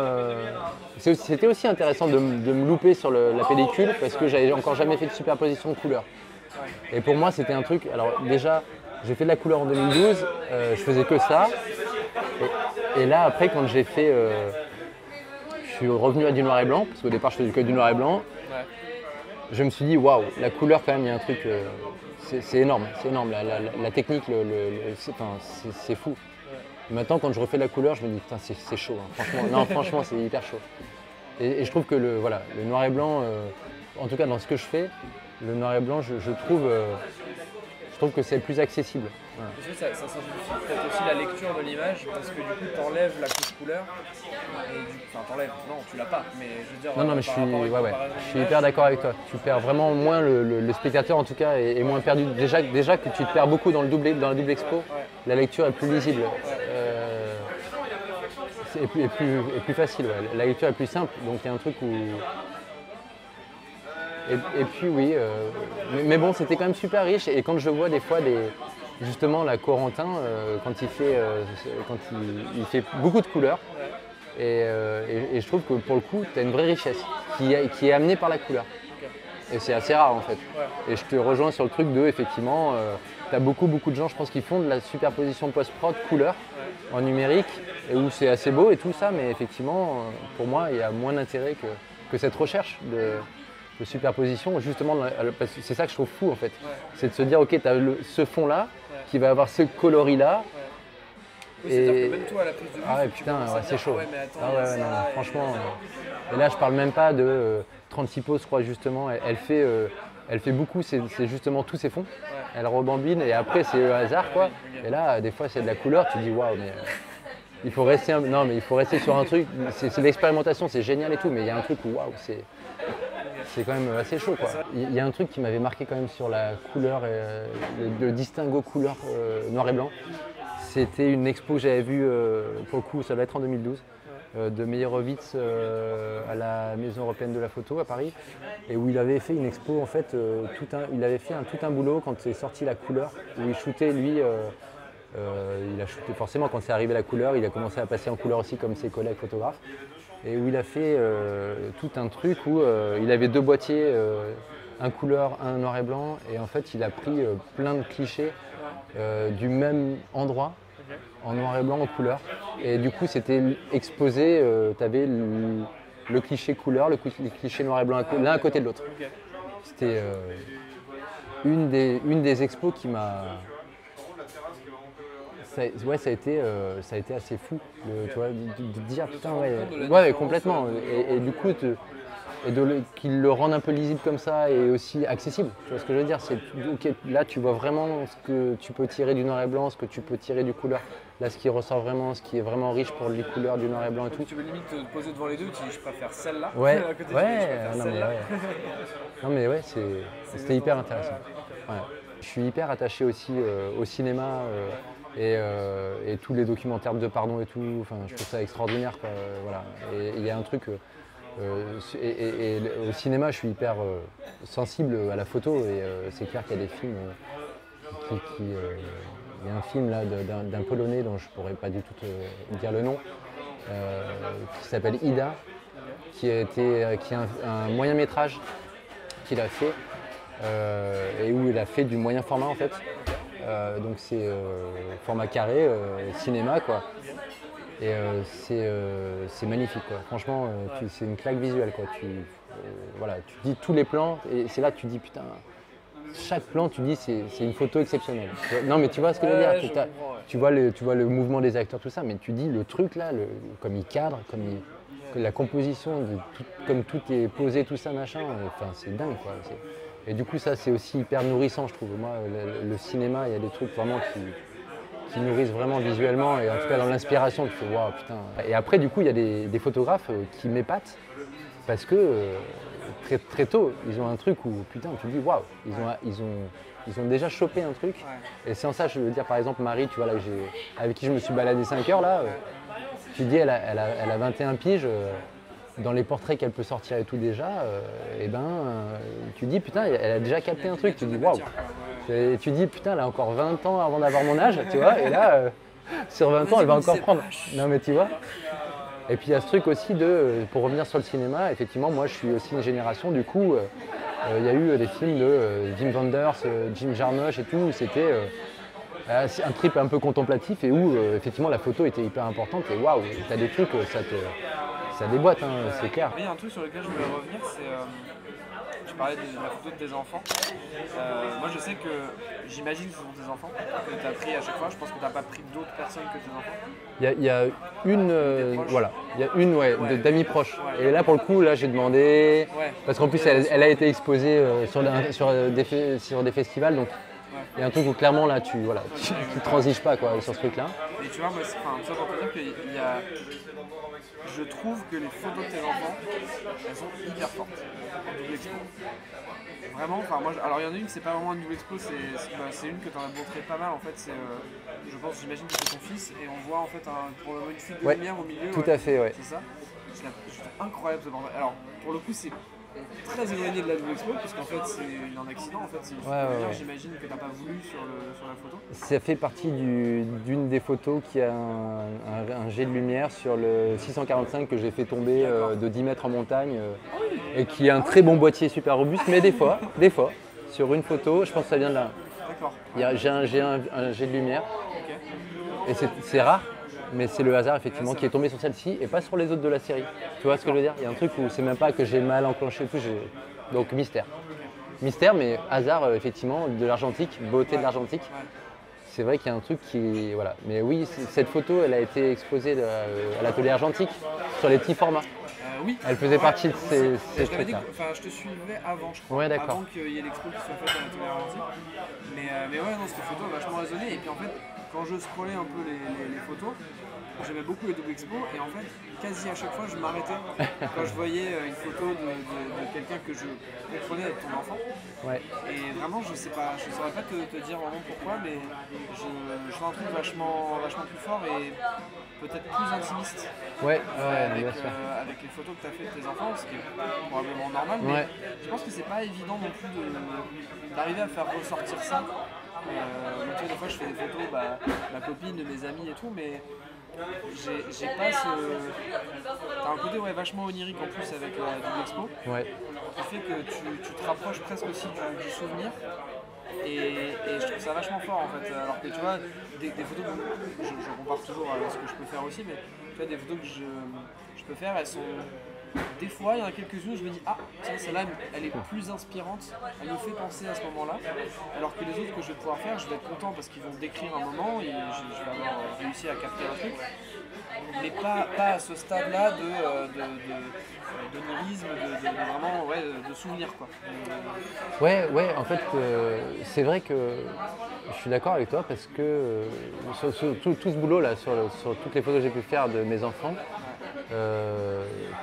S2: C'était aussi intéressant de me louper sur la pellicule parce que j'avais encore jamais fait de superposition de couleurs. Et pour moi, c'était un truc. Alors déjà, j'ai fait de la couleur en 2012, je faisais que ça. Et là, après, quand j'ai fait. Je suis revenu à du noir et blanc, parce qu'au départ je faisais que du noir et blanc. Je me suis dit, waouh, la couleur quand même, il y a un truc, c'est énorme, la technique, c'est fou. Maintenant quand je refais la couleur, je me dis, putain, c'est chaud, hein. Franchement, c'est hyper chaud. Et je trouve que le noir et blanc, en tout cas dans ce que je fais, Le noir et blanc, je trouve que c'est plus accessible. Voilà.
S3: Parce que ça simplifie peut-être aussi la lecture de l'image parce que du coup tu enlèves la couche couleur enfin t'enlèves, non tu l'as pas, mais je veux dire
S2: Non, mais je suis hyper d'accord avec toi. Tu perds vraiment moins, le spectateur en tout cas est moins perdu. Déjà que tu te perds beaucoup dans la double expo, la lecture est plus lisible. Et plus facile, ouais. La lecture est plus simple, donc il y a un truc où... Et puis oui, mais bon, c'était quand même super riche. Et quand je vois des fois justement la Corentin, quand il fait beaucoup de couleurs, et je trouve que pour le coup, tu as une vraie richesse qui est amenée par la couleur. Et c'est assez rare en fait. Et je te rejoins sur le truc de, effectivement, tu as beaucoup de gens, je pense, qui font de la superposition post-prod couleur en numérique, et où c'est assez beau et tout ça, mais effectivement, pour moi, il y a moins d'intérêt que cette recherche de superposition, justement, parce que c'est ça que je trouve fou en fait. C'est de se dire, ok, tu as ce fond là, qui va avoir ce coloris là.
S3: Oui, et... même toi à la prise de vue,
S2: ah ouais, putain, c'est chaud.
S3: Ouais, mais attends,
S2: ah ouais, non, franchement. Et là, je parle même pas de 36 poses, je crois, justement. Elle fait beaucoup, c'est justement tous ses fonds. Elle rebambine et après, c'est le hasard, quoi. Et là, des fois, c'est de la couleur, tu te dis, waouh, mais il faut rester, non, mais il faut rester sur un truc. C'est l'expérimentation, c'est génial et tout, mais il y a un truc où, waouh, c'est quand même assez chaud, quoi. Il y a un truc qui m'avait marqué quand même sur la couleur, le distinguo couleur noir et blanc. C'était une expo que j'avais vue, pour le coup, ça doit être en 2012, de Meyerowitz à la Maison européenne de la photo à Paris, et où il avait fait une expo, en fait, il avait fait tout un boulot quand c'est sorti la couleur, où il shootait, lui, il a shooté forcément quand c'est arrivé la couleur, il a commencé à passer en couleur aussi comme ses collègues photographes, et où il a fait tout un truc où il avait deux boîtiers, un couleur, un noir et blanc, et en fait il a pris plein de clichés du même endroit, en noir et blanc, en couleur, et du coup c'était exposé, tu avais le cliché couleur, le cliché noir et blanc l'un à côté de l'autre. C'était une des expos qui m'a... ça a été assez fou, tu vois, de dire putain, ouais, complètement, et du coup qu'ils le rendent un peu lisible comme ça et aussi accessible, tu vois ce que je veux dire, c'est ok, là tu vois vraiment ce que tu peux tirer du noir et blanc, ce que tu peux tirer du couleur, là ce qui ressort vraiment, ce qui est vraiment riche pour les couleurs du noir et blanc et tout.
S3: Tu veux limite te poser devant les deux, tu dis je préfère celle-là,
S2: ouais,
S3: à côté celle-là.
S2: Non mais ouais, c'était hyper intéressant. Ouais. Je suis hyper attaché aussi au cinéma et tous les documentaires de Pardon et tout, enfin, je trouve ça extraordinaire, quoi, voilà. Et il y a un truc, et au cinéma je suis hyper sensible à la photo, et c'est clair qu'il y a des films il y a un film là d'un Polonais dont je pourrais pas du tout te dire le nom, qui s'appelle Ida, qui est un moyen métrage qu'il a fait, et où il a fait du moyen format en fait. Donc c'est format carré, cinéma, quoi. Et c'est magnifique, quoi. Franchement, c'est une claque visuelle, quoi. Voilà, tu dis tous les plans, et c'est là que tu dis putain, chaque plan, tu dis c'est une photo exceptionnelle. Non mais tu vois ce que je veux dire, tu vois le mouvement des acteurs, tout ça, mais tu dis le truc là, comme il cadre, la composition, comme tout est posé, tout ça, machin, enfin c'est dingue, quoi. Et du coup ça c'est aussi hyper nourrissant, je trouve. Moi le cinéma, il y a des trucs vraiment qui nourrissent vraiment visuellement, et en tout cas dans l'inspiration, tu fais waouh putain. Et après du coup il y a des photographes qui m'épatent parce que très, très tôt ils ont un truc où putain tu te dis waouh, ils ont déjà chopé un truc. Et c'est en ça, je veux dire, par exemple Marie, tu vois, là, avec qui je me suis baladé 5 heures là, tu dis elle a 21 piges. Dans les portraits qu'elle peut sortir et tout déjà, tu dis putain, elle a déjà capté un truc, tu dis waouh. Tu dis putain, elle a encore 20 ans avant d'avoir mon âge, tu vois, et là, sur 20 ans, elle va encore prendre. Non mais tu vois. Et puis il y a ce truc aussi pour revenir sur le cinéma, effectivement, moi je suis aussi une génération, du coup, il y a eu des films de Wim Wenders, Jim Jarmusch et tout, où c'était un trip un peu contemplatif, et où effectivement la photo était hyper importante, et waouh, t'as des trucs, ça déboîte, hein, c'est clair.
S3: Il y a un truc sur lequel je voulais revenir, c'est tu parlais de la photo de tes enfants. Moi je sais que j'imagine que ce sont tes enfants que tu as pris à chaque fois. Je pense que tu n'as pas pris d'autres personnes que tes enfants.
S2: Il y a une, voilà, il y a une
S3: Ouais.
S2: d'amis proches.
S3: Ouais.
S2: Et là pour le coup, là j'ai demandé,
S3: Ouais.
S2: parce qu'en plus elle a été exposée sur des festivals, donc il y a un truc où clairement là tu transiges pas quoi, sur ce truc-là.
S3: Et tu vois, moi, ça pour te dire qu'il y a. Je trouve que les photos de tes enfants, elles sont hyper fortes en double expo. Vraiment, enfin moi, alors il y en a une, c'est pas vraiment une double expo, c'est une que tu en as montré pas mal en fait. C'est, je pense, j'imagine que c'est ton fils et on voit en fait une fuite de
S2: Ouais,
S3: lumière au milieu.
S2: tout à fait, ouais.
S3: C'est ça. Je trouve incroyable ce bordel. Alors pour le coup, c'est très éloigné de la double expo parce qu'en fait c'est un accident, en fait c'est une fuite de lumière. J'imagine que t'as pas voulu sur la photo.
S2: Ça fait partie d'une des photos qui a un jet de lumière sur le 645 que j'ai fait tomber de 10 mètres en montagne et qui a un très bon boîtier super robuste, mais des fois, sur une photo, je pense que ça vient de là.
S3: D'accord.
S2: J'ai un jet de lumière
S3: Ok.
S2: et c'est rare, mais c'est le hasard effectivement qui est tombé sur celle-ci et pas sur les autres de la série. Tu vois ce que je veux dire? Il y a un truc où c'est même pas que j'ai mal enclenché et tout, donc mystère. Mystère, mais hasard effectivement de l'argentique, beauté de l'argentique.
S3: Ouais.
S2: C'est vrai qu'il y a un truc qui. Voilà. Mais oui, cette photo, elle a été exposée à l'atelier argentique sur les petits formats.
S3: Oui.
S2: Elle faisait partie de ces
S3: je t'avais dit
S2: trucs-là.
S3: je te suivais avant, je crois.
S2: Ouais, d'accord.
S3: Avant qu'il y ait l'expo qui soit faite à l'atelier argentique. Mais ouais, non, cette photo a vachement résonné. Et puis en fait, quand je scrollais un peu les photos, j'aimais beaucoup les double expos. Et en fait, quasi à chaque fois, je m'arrêtais quand je voyais une photo de quelqu'un que je comprenais être ton enfant.
S2: Ouais.
S3: Et vraiment, je saurais pas te dire vraiment pourquoi, mais je fais un truc vachement plus fort et peut-être plus intimiste
S2: Ouais,
S3: avec
S2: bien sûr.
S3: les photos que tu as fait de tes enfants, ce qui est probablement normal, mais
S2: Ouais.
S3: je pense que c'est pas évident non plus d'arriver à faire ressortir ça. Tu sais, des fois, je fais des photos, ma copine, de mes amis et tout, mais j'ai pas ce. T'as un côté vachement onirique en plus avec la double expo,
S2: Ouais.
S3: qui fait que tu te rapproches presque aussi du souvenir. Et je trouve ça vachement fort en fait. Alors que tu vois, des photos que je compare toujours à ce que je peux faire aussi, mais tu vois, des photos que je peux faire, elles sont. Des fois, il y en a quelques-unes où je me dis ah tiens celle-là elle est plus inspirante, elle me fait penser à ce moment-là, alors que les autres que je vais pouvoir faire, je vais être content parce qu'ils vont décrire un moment et je vais avoir réussi à capter un truc, mais pas à ce stade-là d'onirisme, de vraiment de souvenir quoi.
S2: Ouais, en fait, c'est vrai que je suis d'accord avec toi parce que sur tout ce boulot là, sur toutes les photos que j'ai pu faire de mes enfants,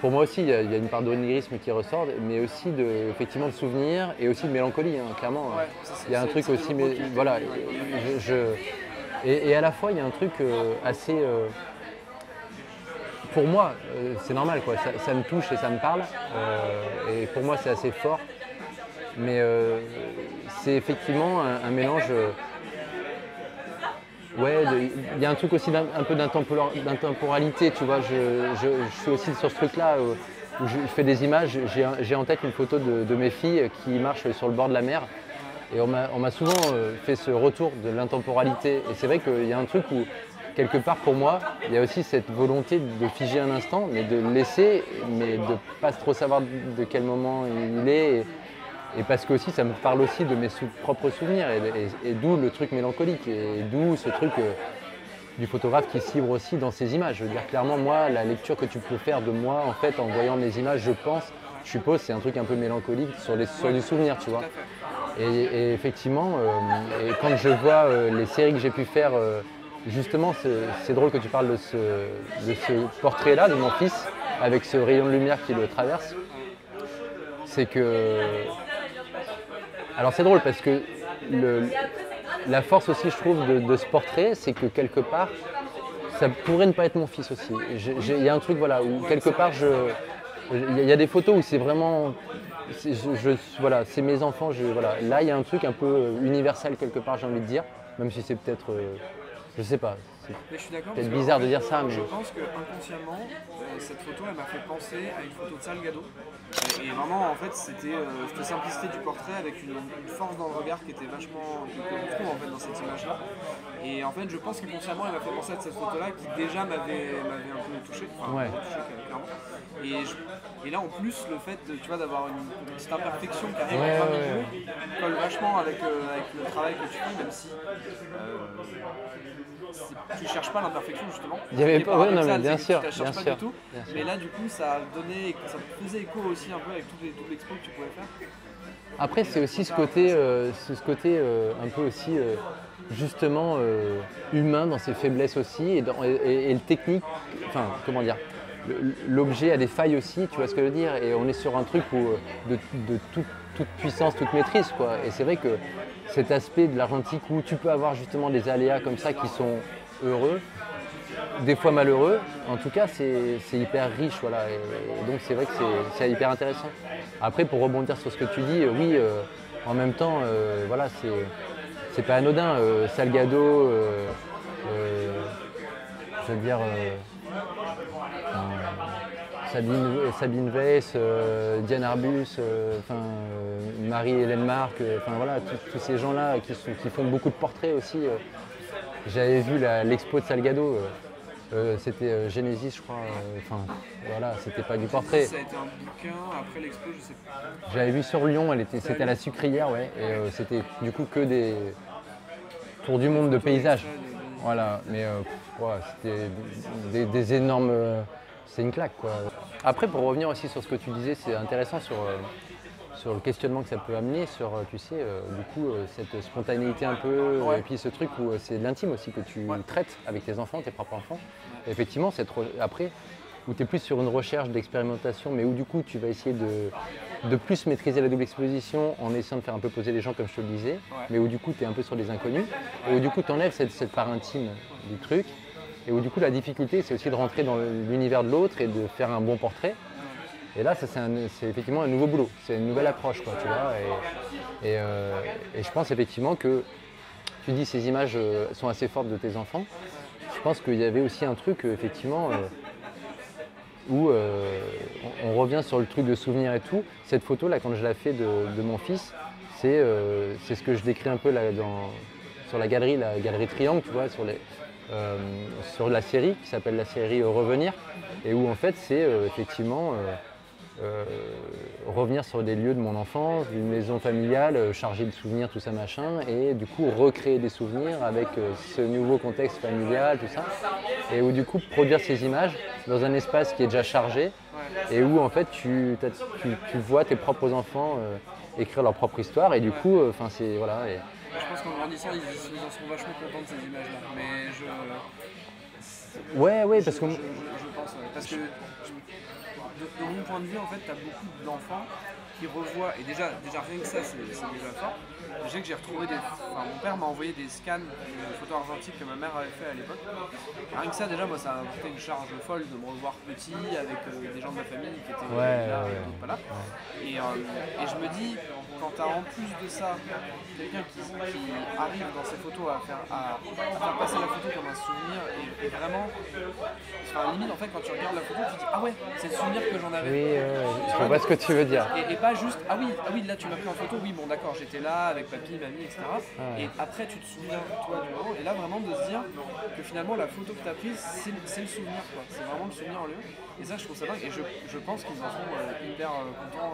S2: pour moi aussi, il y a une part d'onirisme qui ressort, mais aussi effectivement de souvenirs et aussi de mélancolie, hein, clairement.
S3: Ouais,
S2: Il y a un truc aussi, mais voilà, et à la fois il y a un truc assez. Pour moi, c'est normal, quoi. Ça me touche et ça me parle, et pour moi c'est assez fort, mais c'est effectivement un mélange. Ouais, il y a un truc aussi un peu d'intemporalité, tu vois. Je suis aussi sur ce truc-là où je fais des images. J'ai en tête une photo de mes filles qui marchent sur le bord de la mer. Et on m'a souvent fait ce retour de l'intemporalité. Et c'est vrai qu'il y a un truc où, quelque part pour moi, il y a aussi cette volonté de figer un instant, mais de le laisser, mais de ne pas trop savoir de quel moment il est. Et parce que aussi, ça me parle aussi de mes propres souvenirs et d'où le truc mélancolique et d'où ce truc du photographe qui s'ivre aussi dans ses images. Je veux dire, clairement, moi, la lecture que tu peux faire de moi, en fait, en voyant mes images, je suppose, c'est un truc un peu mélancolique sur du souvenir, tu vois. Et effectivement, et quand je vois les séries que j'ai pu faire, justement, c'est drôle que tu parles de ce portrait-là de mon fils, avec ce rayon de lumière qui le traverse. C'est que... Alors c'est drôle parce que la force aussi, je trouve, de ce portrait, c'est que quelque part, ça pourrait ne pas être mon fils aussi. Il y a un truc, voilà, où quelque part, il y a des photos où c'est vraiment, voilà, c'est mes enfants. Voilà. Là, il y a un truc un peu universel quelque part, j'ai envie de dire, même si c'est peut-être, je sais pas,
S3: Mais je suis d'accord.
S2: peut-être bizarre de dire ça, mais
S3: Je pense que inconsciemment, cette photo, elle m'a fait penser à une photo de Salgado. Et vraiment, en fait, c'était cette simplicité du portrait avec une force dans le regard qui était vachement, que je trouve en fait dans cette image-là. Et en fait, je pense qu'inconsciemment, elle m'a fait penser à cette photo-là qui déjà m'avait un peu touché,
S2: Ouais.
S3: Clairement. Et là, en plus, le fait tu vois, d'avoir une petite imperfection qui arrive
S2: Ouais,
S3: en plein
S2: ouais,
S3: milieu colle vachement avec le travail que tu fais, même si tu cherches pas l'imperfection justement.
S2: Il y avait pas, ouais, non, mais bien sûr,
S3: Tu la cherches
S2: bien
S3: pas
S2: sûr.
S3: du tout. Mais là, du coup, ça faisait écho aussi un peu avec tout l'expo que tu pouvais faire.
S2: Après, c'est aussi ce côté un peu aussi justement humain dans ses faiblesses aussi et le technique, enfin comment dire, l'objet a des failles aussi, tu vois ce que je veux dire, et on est sur un truc où de toute puissance, toute maîtrise quoi. Et c'est vrai que cet aspect de l'argentique où tu peux avoir justement des aléas comme ça qui sont heureux, des fois malheureux, en tout cas c'est hyper riche, voilà, et donc c'est vrai que c'est hyper intéressant. Après pour rebondir sur ce que tu dis, oui, en même temps, voilà, c'est pas anodin, Salgado, je veux dire, Sabine Weiss, Diane Arbus, Marie-Hélène Marc, voilà, tous ces gens-là qui font beaucoup de portraits aussi. J'avais vu l'expo de Salgado. C'était Genesis, je crois. Voilà, c'était pas du portrait.
S3: Ça a été un bouquin après l'expo, je sais plus.
S2: J'avais vu sur Lyon, c'était à la Sucrière, ouais. Et c'était du coup que des tours du monde de paysages. Voilà, mais ouais, c'était des énormes. C'est une claque, quoi. Après, pour revenir aussi sur ce que tu disais, c'est intéressant sur le questionnement que ça peut amener, sur, tu sais, du coup, cette spontanéité un peu,
S3: Ouais.
S2: et puis ce truc où c'est de l'intime aussi que tu traites avec tes enfants, tes propres enfants. Et effectivement, après, où tu es plus sur une recherche d'expérimentation, mais où du coup, tu vas essayer de plus maîtriser la double exposition en essayant de faire un peu poser les gens, comme je te le disais, mais où du coup, tu es un peu sur des inconnus, et où du coup, tu enlèves cette part intime du truc, et où du coup, la difficulté, c'est aussi de rentrer dans l'univers de l'autre et de faire un bon portrait. Et là, ça, c'est effectivement un nouveau boulot, c'est une nouvelle approche, quoi, tu vois. Et je pense effectivement que tu dis ces images sont assez fortes de tes enfants. Je pense qu'il y avait aussi un truc, effectivement, où on revient sur le truc de souvenir et tout. Cette photo-là, quand je la fais de mon fils, c'est ce que je décris un peu là, sur la galerie Triangle, tu vois, sur la série qui s'appelle la série Revenir, et où en fait c'est effectivement revenir sur des lieux de mon enfance, d'une maison familiale chargée de souvenirs, tout ça machin, et du coup recréer des souvenirs avec ce nouveau contexte familial, tout ça, et où du coup produire ces images dans un espace qui est déjà chargé, et où en fait tu vois tes propres enfants écrire leur propre histoire, et du coup, c'est voilà.
S3: Je pense qu'en grandissant, ils en sont vachement contents de ces images-là. Mais
S2: Ouais, parce que
S3: je pense, parce que de mon point de vue, en fait, tu as beaucoup d'enfants qui revoient, et déjà rien que ça, c'est déjà fort. Je sais que j'ai retrouvé mon père m'a envoyé des scans de photos argentiques que ma mère avait fait à l'époque. Rien que ça, déjà, moi, ça a apporté une charge folle de me revoir petit avec des gens de ma famille qui étaient là et d'autres pas là. Et je me dis, quand tu as en plus de ça quelqu'un qui arrive dans ses photos à faire passer la photo comme un souvenir et vraiment, limite en fait quand tu regardes la photo tu te dis ah ouais c'est le souvenir que j'en avais.
S2: Oui, je vois ce que tu veux dire.
S3: Et pas juste ah oui là tu m'as pris en photo, oui bon d'accord j'étais là avec papy, mamie etc. Et après tu te souviens toi du moment et là vraiment de se dire que finalement la photo que tu as prise c'est le souvenir quoi, c'est vraiment le souvenir en lieu. Et ça je trouve ça dingue et je pense qu'ils en sont hyper contents,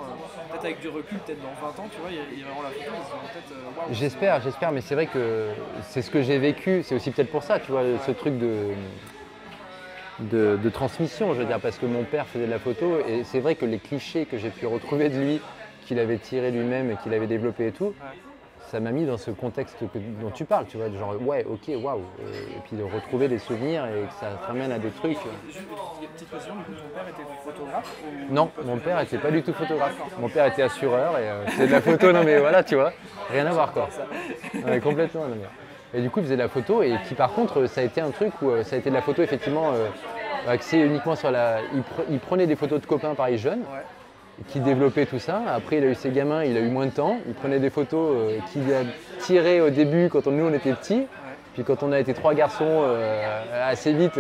S3: peut-être avec du recul, peut-être dans 20 ans tu vois, ils verront la photo, ils seront peut-être waouh.
S2: J'espère, mais c'est vrai que c'est ce que j'ai vécu, c'est aussi peut-être pour ça, tu vois, ce truc de transmission, je veux dire, parce que mon père faisait de la photo et c'est vrai que les clichés que j'ai pu retrouver de lui, qu'il avait tiré lui-même et qu'il avait développé et tout, ça m'a mis dans ce contexte dont tu parles, tu vois, genre ouais, ok, waouh, et puis de retrouver des souvenirs et que ça te ramène à des trucs.
S3: Juste une petite question, du coup, ton père était photographe ou...
S2: Non, mon père était pas du tout photographe. Mon père était assureur et c'est de la photo, non mais voilà, tu vois, rien à voir quoi. Ouais, complètement, non mais. Et du coup, il faisait de la photo et qui par contre, ça a été un truc où ça a été de la photo effectivement axée uniquement sur la. Il prenait des photos de copains pareil jeunes.
S3: Ouais.
S2: Qui développait tout ça. Après, il a eu ses gamins, il a eu moins de temps. Il prenait des photos qu'il a tirées au début quand nous on était petits. Puis quand on a été 3 garçons, assez vite,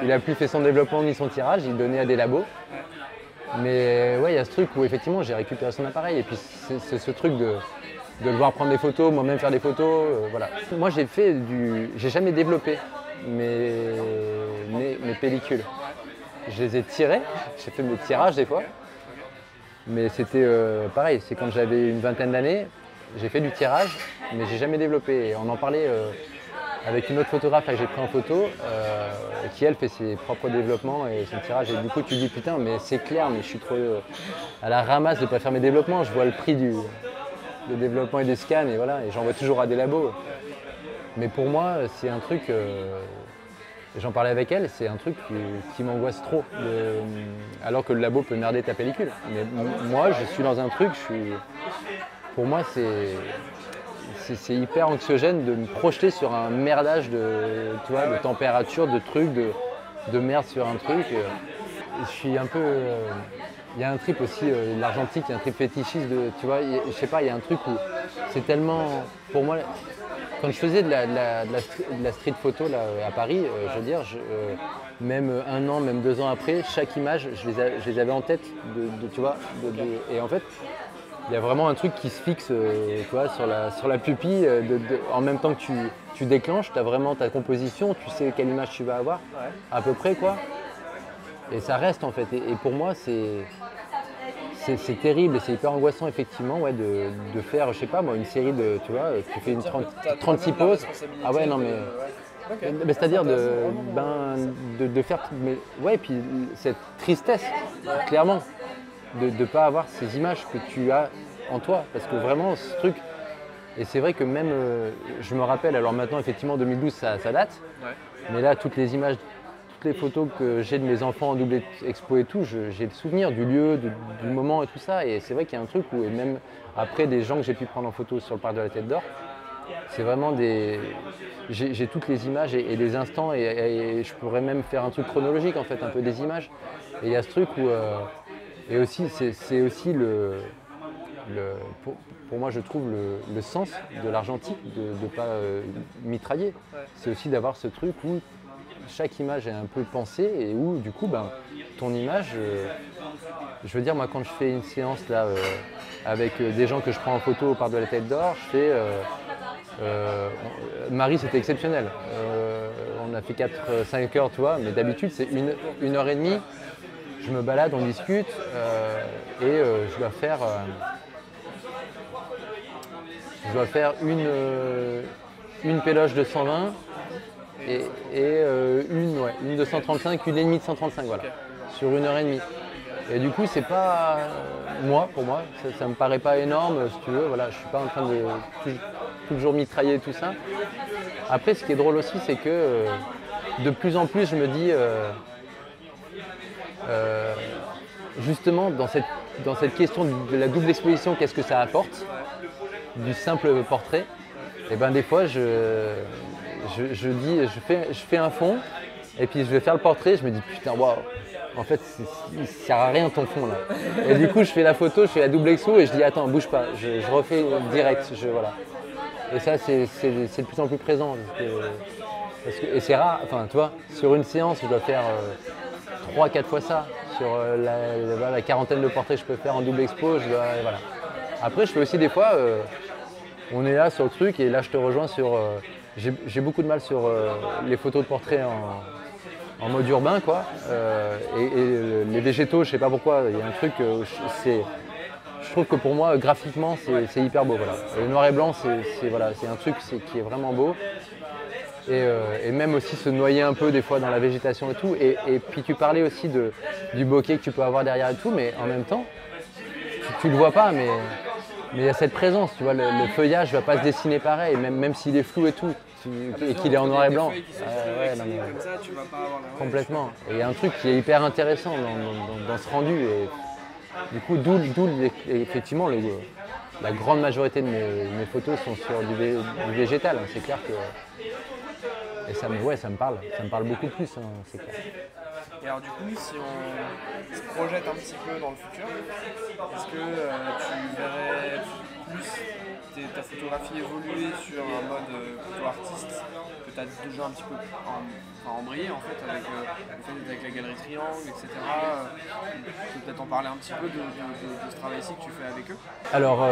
S2: il n'a plus fait son développement ni son tirage, il donnait à des labos. Mais ouais, il y a ce truc où effectivement j'ai récupéré son appareil et puis c'est ce truc de le voir prendre des photos, moi-même faire des photos, voilà. Moi j'ai jamais développé mes pellicules. Je les ai tirées, j'ai fait mes tirages des fois. Mais c'était pareil, c'est quand j'avais une vingtaine d'années, j'ai fait du tirage, mais j'ai jamais développé. Et on en parlait avec une autre photographe que j'ai pris en photo, qui elle fait ses propres développements et son tirage. Et du coup tu te dis putain mais c'est clair, mais je suis trop à la ramasse de ne pas faire mes développements. Je vois le prix du développement et des scans et voilà, et j'envoie toujours à des labos. Mais pour moi c'est un truc, j'en parlais avec elle, c'est un truc qui m'angoisse trop. Alors que le labo peut merder ta pellicule. Mais moi je suis dans un truc, pour moi c'est hyper anxiogène de me projeter sur un merdage de température, de trucs, de merde sur un truc. Je suis un peu... Il y a un trip aussi, l'argentique, il y a un trip fétichiste, tu vois, je sais pas, il y a un truc où c'est tellement... Pour moi, quand je faisais de la street photo là, à Paris, je veux dire, même 1 an, même 2 ans après, chaque image, je les avais en tête, tu vois, et en fait, il y a vraiment un truc qui se fixe tu vois, sur la pupille, en même temps que tu déclenches, tu as vraiment ta composition, tu sais quelle image tu vas avoir, à peu près quoi. Et ça reste en fait. Et pour moi, c'est terrible et c'est hyper angoissant effectivement ouais, de faire, je sais pas moi, une série de, tu vois, tu fais une 36 poses. Ah ouais, non mais... Okay. Mais c'est-à-dire de faire... Mais, ouais, et puis cette tristesse, clairement, de ne pas avoir ces images que tu as en toi. Parce que vraiment, ce truc... Et c'est vrai que même, je me rappelle, alors maintenant, effectivement, 2012, ça date. Ouais. Mais là, toutes les images, toutes les photos que j'ai de mes enfants en double expo et tout, j'ai le souvenir du lieu, du moment et tout ça. Et c'est vrai qu'il y a un truc où, et même après des gens que j'ai pu prendre en photo sur le parc de la Tête d'Or, c'est vraiment des... J'ai toutes les images et les instants et je pourrais même faire un truc chronologique en fait, un peu des images. Et il y a ce truc où... et aussi, c'est aussi pour moi je trouve le sens de l'argentique, de ne pas mitrailler. C'est aussi d'avoir ce truc où chaque image est un peu pensée et où du coup ton image... je veux dire, moi quand je fais une séance là avec des gens que je prends en photo au parc de la Tête d'Or, je fais... Marie c'était exceptionnel, on a fait 4-5 heures tu vois, mais d'habitude c'est 1 heure et demie, je me balade, on discute et je dois faire une péloge de 120 et une de 135, une et demie de 135 voilà, sur 1 heure et demie. Et du coup c'est pas pour moi, ça me paraît pas énorme si tu veux, voilà, je suis pas en train de toujours mitrailler tout ça. Après ce qui est drôle aussi c'est que de plus en plus je me dis justement dans cette question de la double exposition, qu'est-ce que ça apporte du simple portrait, et ben des fois je fais un fond et puis je vais faire le portrait, je me dis putain waouh, en fait il sert à rien ton fond là, et du coup je fais la photo, je fais la double expo et je dis attends bouge pas, je refais direct, voilà. Et ça c'est de plus en plus présent et c'est rare, enfin tu vois, sur une séance je dois faire 3-4 fois ça, sur la quarantaine de portraits que je peux faire en double expo, voilà. Après je fais aussi des fois, on est là sur le truc et là je te rejoins sur, j'ai beaucoup de mal sur les photos de portraits en mode urbain quoi, et les végétaux, je sais pas pourquoi, il y a un truc, je trouve que pour moi graphiquement c'est hyper beau, voilà. Le noir et blanc c'est un truc qui est vraiment beau. Et même aussi se noyer un peu des fois dans la végétation et tout. Et puis tu parlais aussi du bokeh que tu peux avoir derrière et tout, mais en même temps, tu le vois pas, mais il y a cette présence, tu vois, le feuillage va pas se dessiner pareil, même s'il est flou et tout, et qu'il est en noir et blanc. Complètement. Et il y a un truc qui est hyper intéressant dans ce rendu. Et du coup, d'où effectivement la grande majorité de mes photos sont sur du végétal, hein. C'est clair que... Et ça me parle beaucoup plus, hein, c'est clair.
S3: Et alors du coup, si on se projette un petit peu dans le futur, est-ce que tu verrais plus ta photographie évoluer sur un mode plutôt artiste que tu as déjà un petit peu embrayé en fait avec le fait d'être avec la galerie Triangle, etc. Tu peux peut-être en parler un petit peu de ce travail-ci que tu fais avec eux.
S2: Alors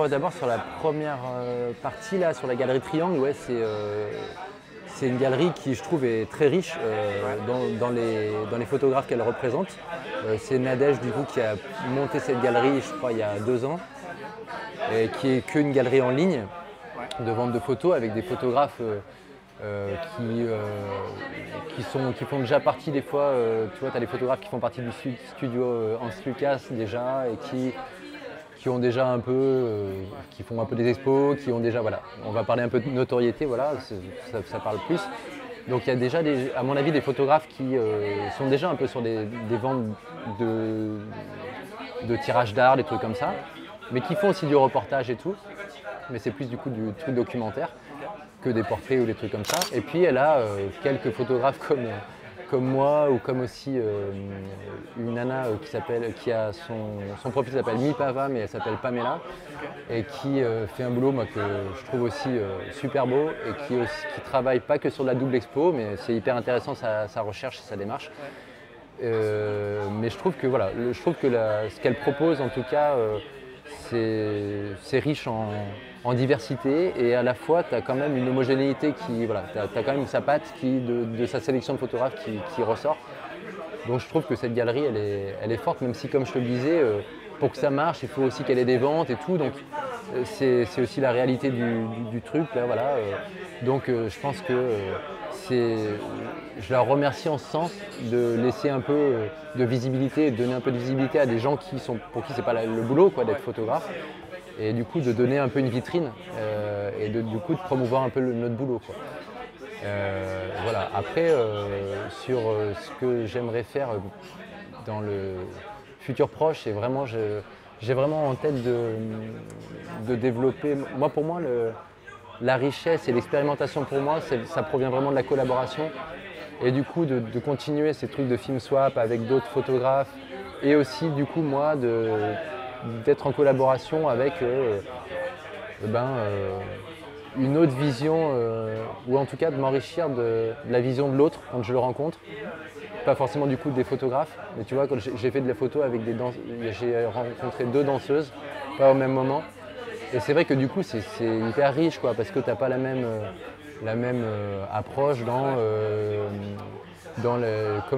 S2: d'abord sur la première partie là, sur la galerie Triangle, ouais, c'est une galerie qui je trouve est très riche dans les photographes qu'elle représente. C'est Nadège du coup qui a monté cette galerie je crois il y a 2 ans, et qui est qu'une galerie en ligne de vente de photos avec des photographes qui font déjà partie des fois, tu vois, tu as des photographes qui font partie du studio Hans Lucas déjà et qui ont déjà un peu, qui font un peu des expos, qui ont déjà, voilà, on va parler un peu de notoriété, voilà, ça parle plus. Donc il y a déjà, à mon avis, des photographes qui sont déjà un peu sur des ventes de tirages d'art, des trucs comme ça, mais qui font aussi du reportage et tout, mais c'est plus du coup du truc documentaire que des portraits ou des trucs comme ça. Et puis elle a quelques photographes comme moi ou comme aussi une nana qui a son profil s'appelle Mipava mais elle s'appelle Pamela et qui fait un boulot moi, que je trouve aussi super beau et qui travaille pas que sur la double expo mais c'est hyper intéressant sa recherche et sa démarche. Mais je trouve que voilà, ce qu'elle propose en tout cas c'est riche en diversité et à la fois tu as quand même une homogénéité qui, voilà, tu as quand même sa patte de sa sélection de photographes qui ressort. Donc je trouve que cette galerie elle est forte, même si comme je te le disais, pour que ça marche il faut aussi qu'elle ait des ventes et tout, donc c'est aussi la réalité du truc là, voilà. Donc je pense que je la remercie en ce sens de laisser un peu de visibilité, de donner un peu de visibilité à des gens pour qui c'est pas le boulot quoi, d'être photographe. Et du coup de donner un peu une vitrine et du coup de promouvoir un peu notre boulot, quoi. Voilà. Après sur ce que j'aimerais faire dans le futur proche, c'est vraiment j'ai vraiment en tête de développer. Pour moi la richesse et l'expérimentation pour moi ça provient vraiment de la collaboration et du coup de continuer ces trucs de film swap avec d'autres photographes et aussi du coup moi d'être en collaboration avec une autre vision ou en tout cas de m'enrichir de la vision de l'autre quand je le rencontre. Pas forcément du coup des photographes, mais tu vois quand j'ai fait de la photo avec j'ai rencontré 2 danseuses, pas au même moment. Et c'est vrai que du coup c'est hyper riche quoi, parce que t'as pas la même approche dans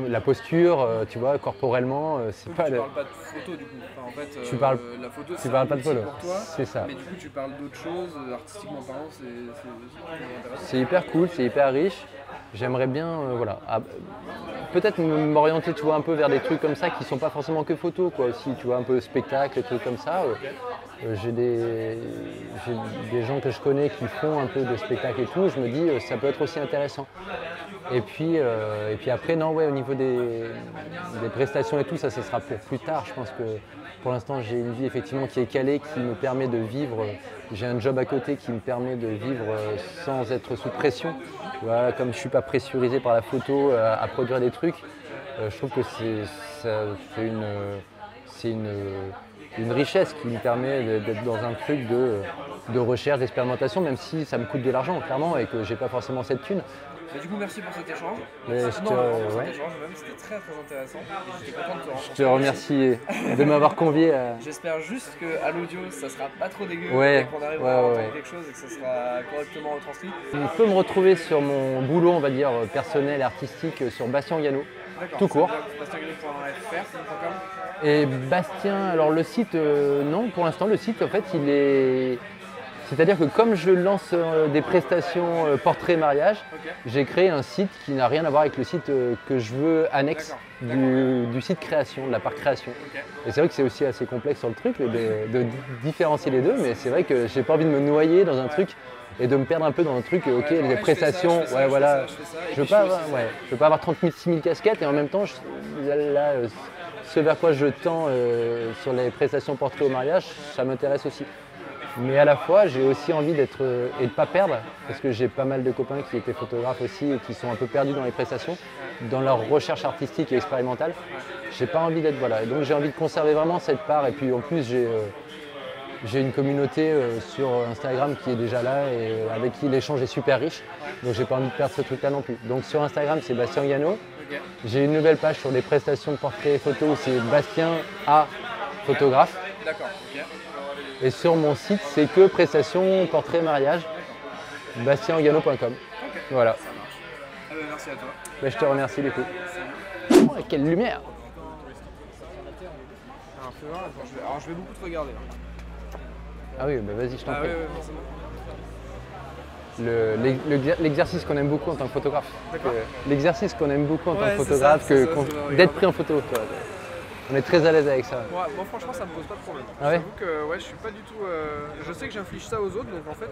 S2: la posture, tu vois, corporellement, c'est
S3: donc
S2: pas.
S3: Tu parles pas de photo du coup. Enfin, en fait, la photo
S2: tu parles pas de photo.
S3: pour toi.
S2: C'est ça.
S3: Mais du coup tu parles d'autres choses, artistiquement parlant, c'est intéressant.
S2: C'est hyper cool, c'est hyper riche. J'aimerais bien, voilà, peut-être m'orienter, tu vois, un peu vers des trucs comme ça qui sont pas forcément que photos, quoi, aussi, tu vois, un peu spectacle, des trucs comme ça. J'ai des gens que je connais qui font un peu de spectacle et tout. Je me dis, ça peut être aussi intéressant. Et puis après, non, ouais, au niveau des prestations et tout, ça sera pour plus tard. Je pense que pour l'instant, j'ai une vie effectivement qui est calée, qui me permet de vivre. J'ai un job à côté qui me permet de vivre sans être sous pression. Tu vois, comme je ne suis pas pressurisé par la photo à produire des trucs, je trouve que c'est une richesse qui me permet d'être dans un truc de recherche, d'expérimentation, même si ça me coûte de l'argent, clairement, et que j'ai pas forcément cette thune.
S3: Et du coup, merci pour cet échange.
S2: Mais
S3: Cet échange même, c'était très très intéressant. Et j'étais content de te rencontrer.
S2: Je te remercie de m'avoir convié à...
S3: J'espère juste qu'à l'audio, ça sera pas trop dégueu
S2: Ouais,
S3: et qu'on arrivera à entendre
S2: ouais.
S3: quelque chose et que ça sera correctement retranscrit.
S2: On peut me retrouver sur mon boulot, on va dire, personnel et artistique sur Bastien Gano, tout court.
S3: BastienGano.fr.
S2: Et Bastien, alors le site, non, pour l'instant, le site, en fait, il est... C'est-à-dire que comme je lance des prestations portrait mariage, j'ai créé un site qui n'a rien à voir avec le site que je veux annexe du site création, de la part création. Et c'est vrai que c'est aussi assez complexe sur le truc de différencier les deux, mais c'est vrai que j'ai pas envie de me noyer dans un truc et de me perdre un peu dans un truc, ok, les prestations, ouais voilà. Je veux pas avoir 36 000 casquettes et en même temps, ce vers quoi je tends sur les prestations portrait au mariage, ça m'intéresse aussi. mais à la fois j'ai aussi envie d'être et de pas perdre, parce que j'ai pas mal de copains qui étaient photographes aussi et qui sont un peu perdus dans les prestations, dans leur recherche artistique et expérimentale. J'ai pas envie d'être voilà, et donc j'ai envie de conserver vraiment cette part. Et puis en plus j'ai une communauté sur Instagram qui est déjà là et avec qui l'échange est super riche. Donc j'ai pas envie de perdre ce truc-là non plus. Donc sur Instagram c'est Bastien Gano.
S3: Ok.
S2: J'ai une nouvelle page sur les prestations de portraits et photos où c'est Bastien A photographe.
S3: D'accord, ok.
S2: Et sur mon site c'est que prestations, portraits, mariage, bastiengano.com. Voilà.
S3: Ça marche. Ah bah, merci à toi.
S2: Bah, je te remercie du coup. Oh, quelle lumière!
S3: Alors, fais voir, attends, alors je vais beaucoup te regarder. Hein.
S2: Ah oui, bah vas-y, je t'en
S3: Ah
S2: prie.
S3: ouais, ouais, forcément.
S2: L'exercice qu'on aime beaucoup en tant que photographe.
S3: D'accord.
S2: L'exercice qu'on aime beaucoup en tant
S3: Ouais,
S2: que
S3: c'est
S2: photographe,
S3: ça, c'est ça, c'est
S2: d'être
S3: regarder.
S2: pris en photo. Quoi. On est très à l'aise avec ça.
S3: Moi, franchement, ça me pose pas de problème.
S2: Ah ouais?
S3: J'avoue que ouais, je suis pas du tout. Je sais que j'inflige ça aux autres, donc en fait.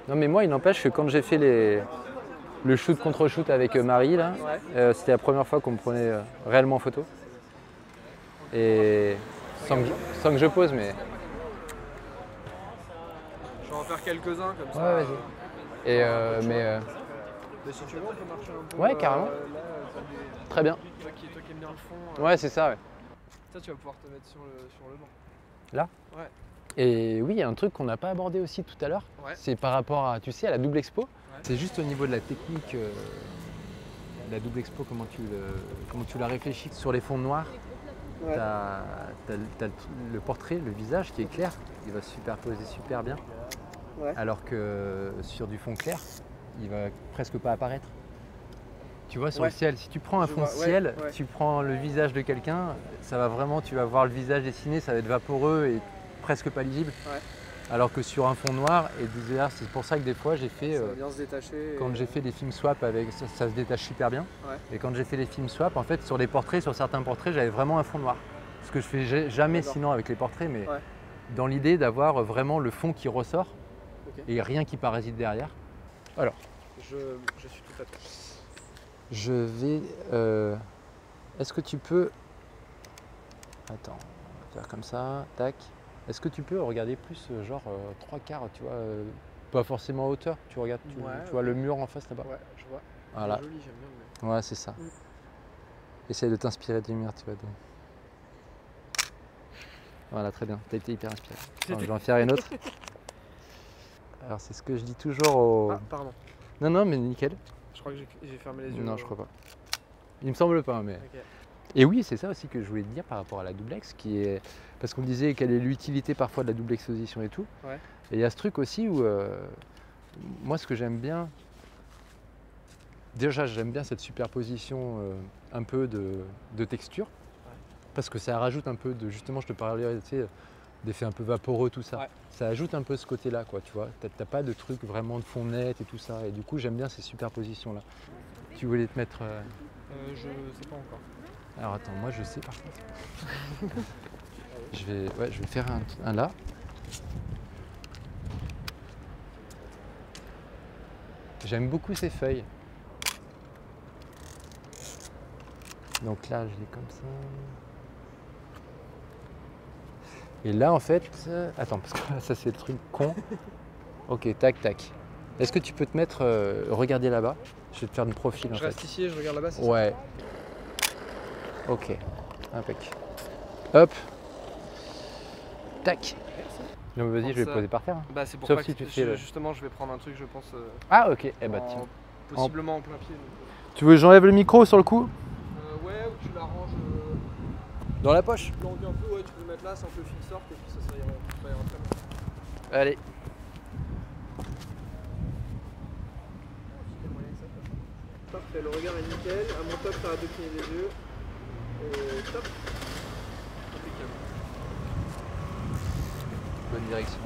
S2: Non mais moi, il n'empêche que quand j'ai fait le shoot contre shoot avec Marie, là,
S3: Ouais.
S2: c'était la première fois qu'on me prenait réellement en photo. Et sans que je pose, mais...
S3: Je vais en faire quelques-uns comme ça.
S2: Ouais, vas-y. Et mais
S3: Si tu veux, on peut marcher un peu.
S2: Ouais, carrément.
S3: Là, t'as des...
S2: très bien.
S3: toi qui aimes bien le fond.
S2: Ouais, c'est ça, ouais.
S3: Ça, tu vas pouvoir te mettre sur le banc.
S2: Là?
S3: Ouais.
S2: Et oui, il y a un truc qu'on n'a pas abordé aussi tout à l'heure,
S3: Ouais.
S2: c'est par rapport à, tu sais, à la double expo. C'est juste au niveau de la technique, la double expo, comment tu la réfléchis. Sur les fonds noirs,
S3: Ouais.
S2: t'as le portrait, le visage qui est clair, il va se superposer super bien.
S3: Ouais.
S2: Alors que sur du fond clair, il va presque pas apparaître. Tu vois, sur
S3: Ouais.
S2: le ciel, si tu prends un
S3: Je
S2: fond
S3: vois, ouais,
S2: ciel,
S3: ouais.
S2: tu prends le visage de quelqu'un, ça va vraiment, tu vas voir le visage dessiné, ça va être vaporeux et presque pas lisible.
S3: Ouais.
S2: Alors que sur un fond noir, et c'est pour ça que des fois j'ai fait,
S3: Ça va bien se détacher.
S2: quand j'ai fait des films swap avec, ça se détache super bien.
S3: Ouais.
S2: Et quand j'ai fait les films swap, en fait, sur les portraits, sur certains portraits, j'avais vraiment un fond noir. Ce que je fais jamais
S3: D'accord.
S2: sinon avec les portraits, mais
S3: Ouais.
S2: dans l'idée d'avoir vraiment le fond qui ressort
S3: Ok.
S2: et rien qui parasite derrière. Alors,
S3: Je suis tout à toi.
S2: je vais. Est-ce que tu peux. Attends, on va faire comme ça, tac. Est-ce que tu peux regarder plus, genre 3/4, tu vois, pas forcément en hauteur, tu regardes,
S3: Ouais,
S2: tu vois
S3: ok.
S2: le mur en face là-bas.
S3: Ouais, je vois.
S2: Voilà,
S3: Joli, j'aime bien le mur.
S2: ouais, c'est ça.
S3: Mm.
S2: Essaye de t'inspirer du mur, tu vois. Voilà, très bien, t'as été hyper inspiré. Attends, je vais en faire une autre. Alors, c'est ce que je dis toujours aux.
S3: Ah, pardon.
S2: Non, non, mais nickel.
S3: Je crois que j'ai fermé les yeux.
S2: Non, je crois pas. Il me semble pas, mais.
S3: Ok.
S2: Et oui, c'est ça aussi que je voulais te dire par rapport à la doublex, qui est parce qu'on disait quelle est l'utilité parfois de la double exposition et tout.
S3: Ouais.
S2: Et il y a ce truc aussi où moi, ce que j'aime bien, déjà, j'aime bien cette superposition un peu de texture, parce que ça rajoute un peu de, justement, je te parlais, tu sais, d'effets un peu vaporeux, tout ça.
S3: Ouais.
S2: Ça ajoute un peu ce côté-là, quoi, tu vois. T'as pas de truc vraiment de fond net et tout ça. Et du coup, j'aime bien ces superpositions-là. Tu voulais te mettre.
S3: Je sais pas encore.
S2: Alors attends, moi je sais par contre. je vais faire un là. J'aime beaucoup ces feuilles. Donc là, je l'ai comme ça. Et là, en fait, attends, parce que ça c'est le truc con. Ok, tac, tac. Est-ce que tu peux te mettre, regarder là-bas? Je vais te faire une profil en
S3: Je
S2: fait.
S3: reste ici et je regarde là-bas, c'est ça?
S2: Ouais. Ok. Impec. Hop. Tac. Non, mais vas-y, je vais
S3: Ça-
S2: le poser par terre. Hein.
S3: Bah c'est pour
S2: Sauf
S3: ça
S2: si
S3: que
S2: tu fais le-
S3: justement je vais prendre un truc je pense
S2: Ah, ok. Eh bah,
S3: en-
S2: tiens.
S3: possiblement en plein pied.
S2: Tu veux que j'enlève le micro sur le coup?
S3: Ouais, ou tu l'arranges,
S2: Dans la poche.
S3: tu l'enduis un peu, ouais, tu peux le mettre là sans que le fil sorte et puis ça ira très bien.
S2: Allez.
S3: Parfait, le regard est nickel, à mon top t'arrêtes de cligner les yeux. Et top. Impeccable.
S2: Bonne direction.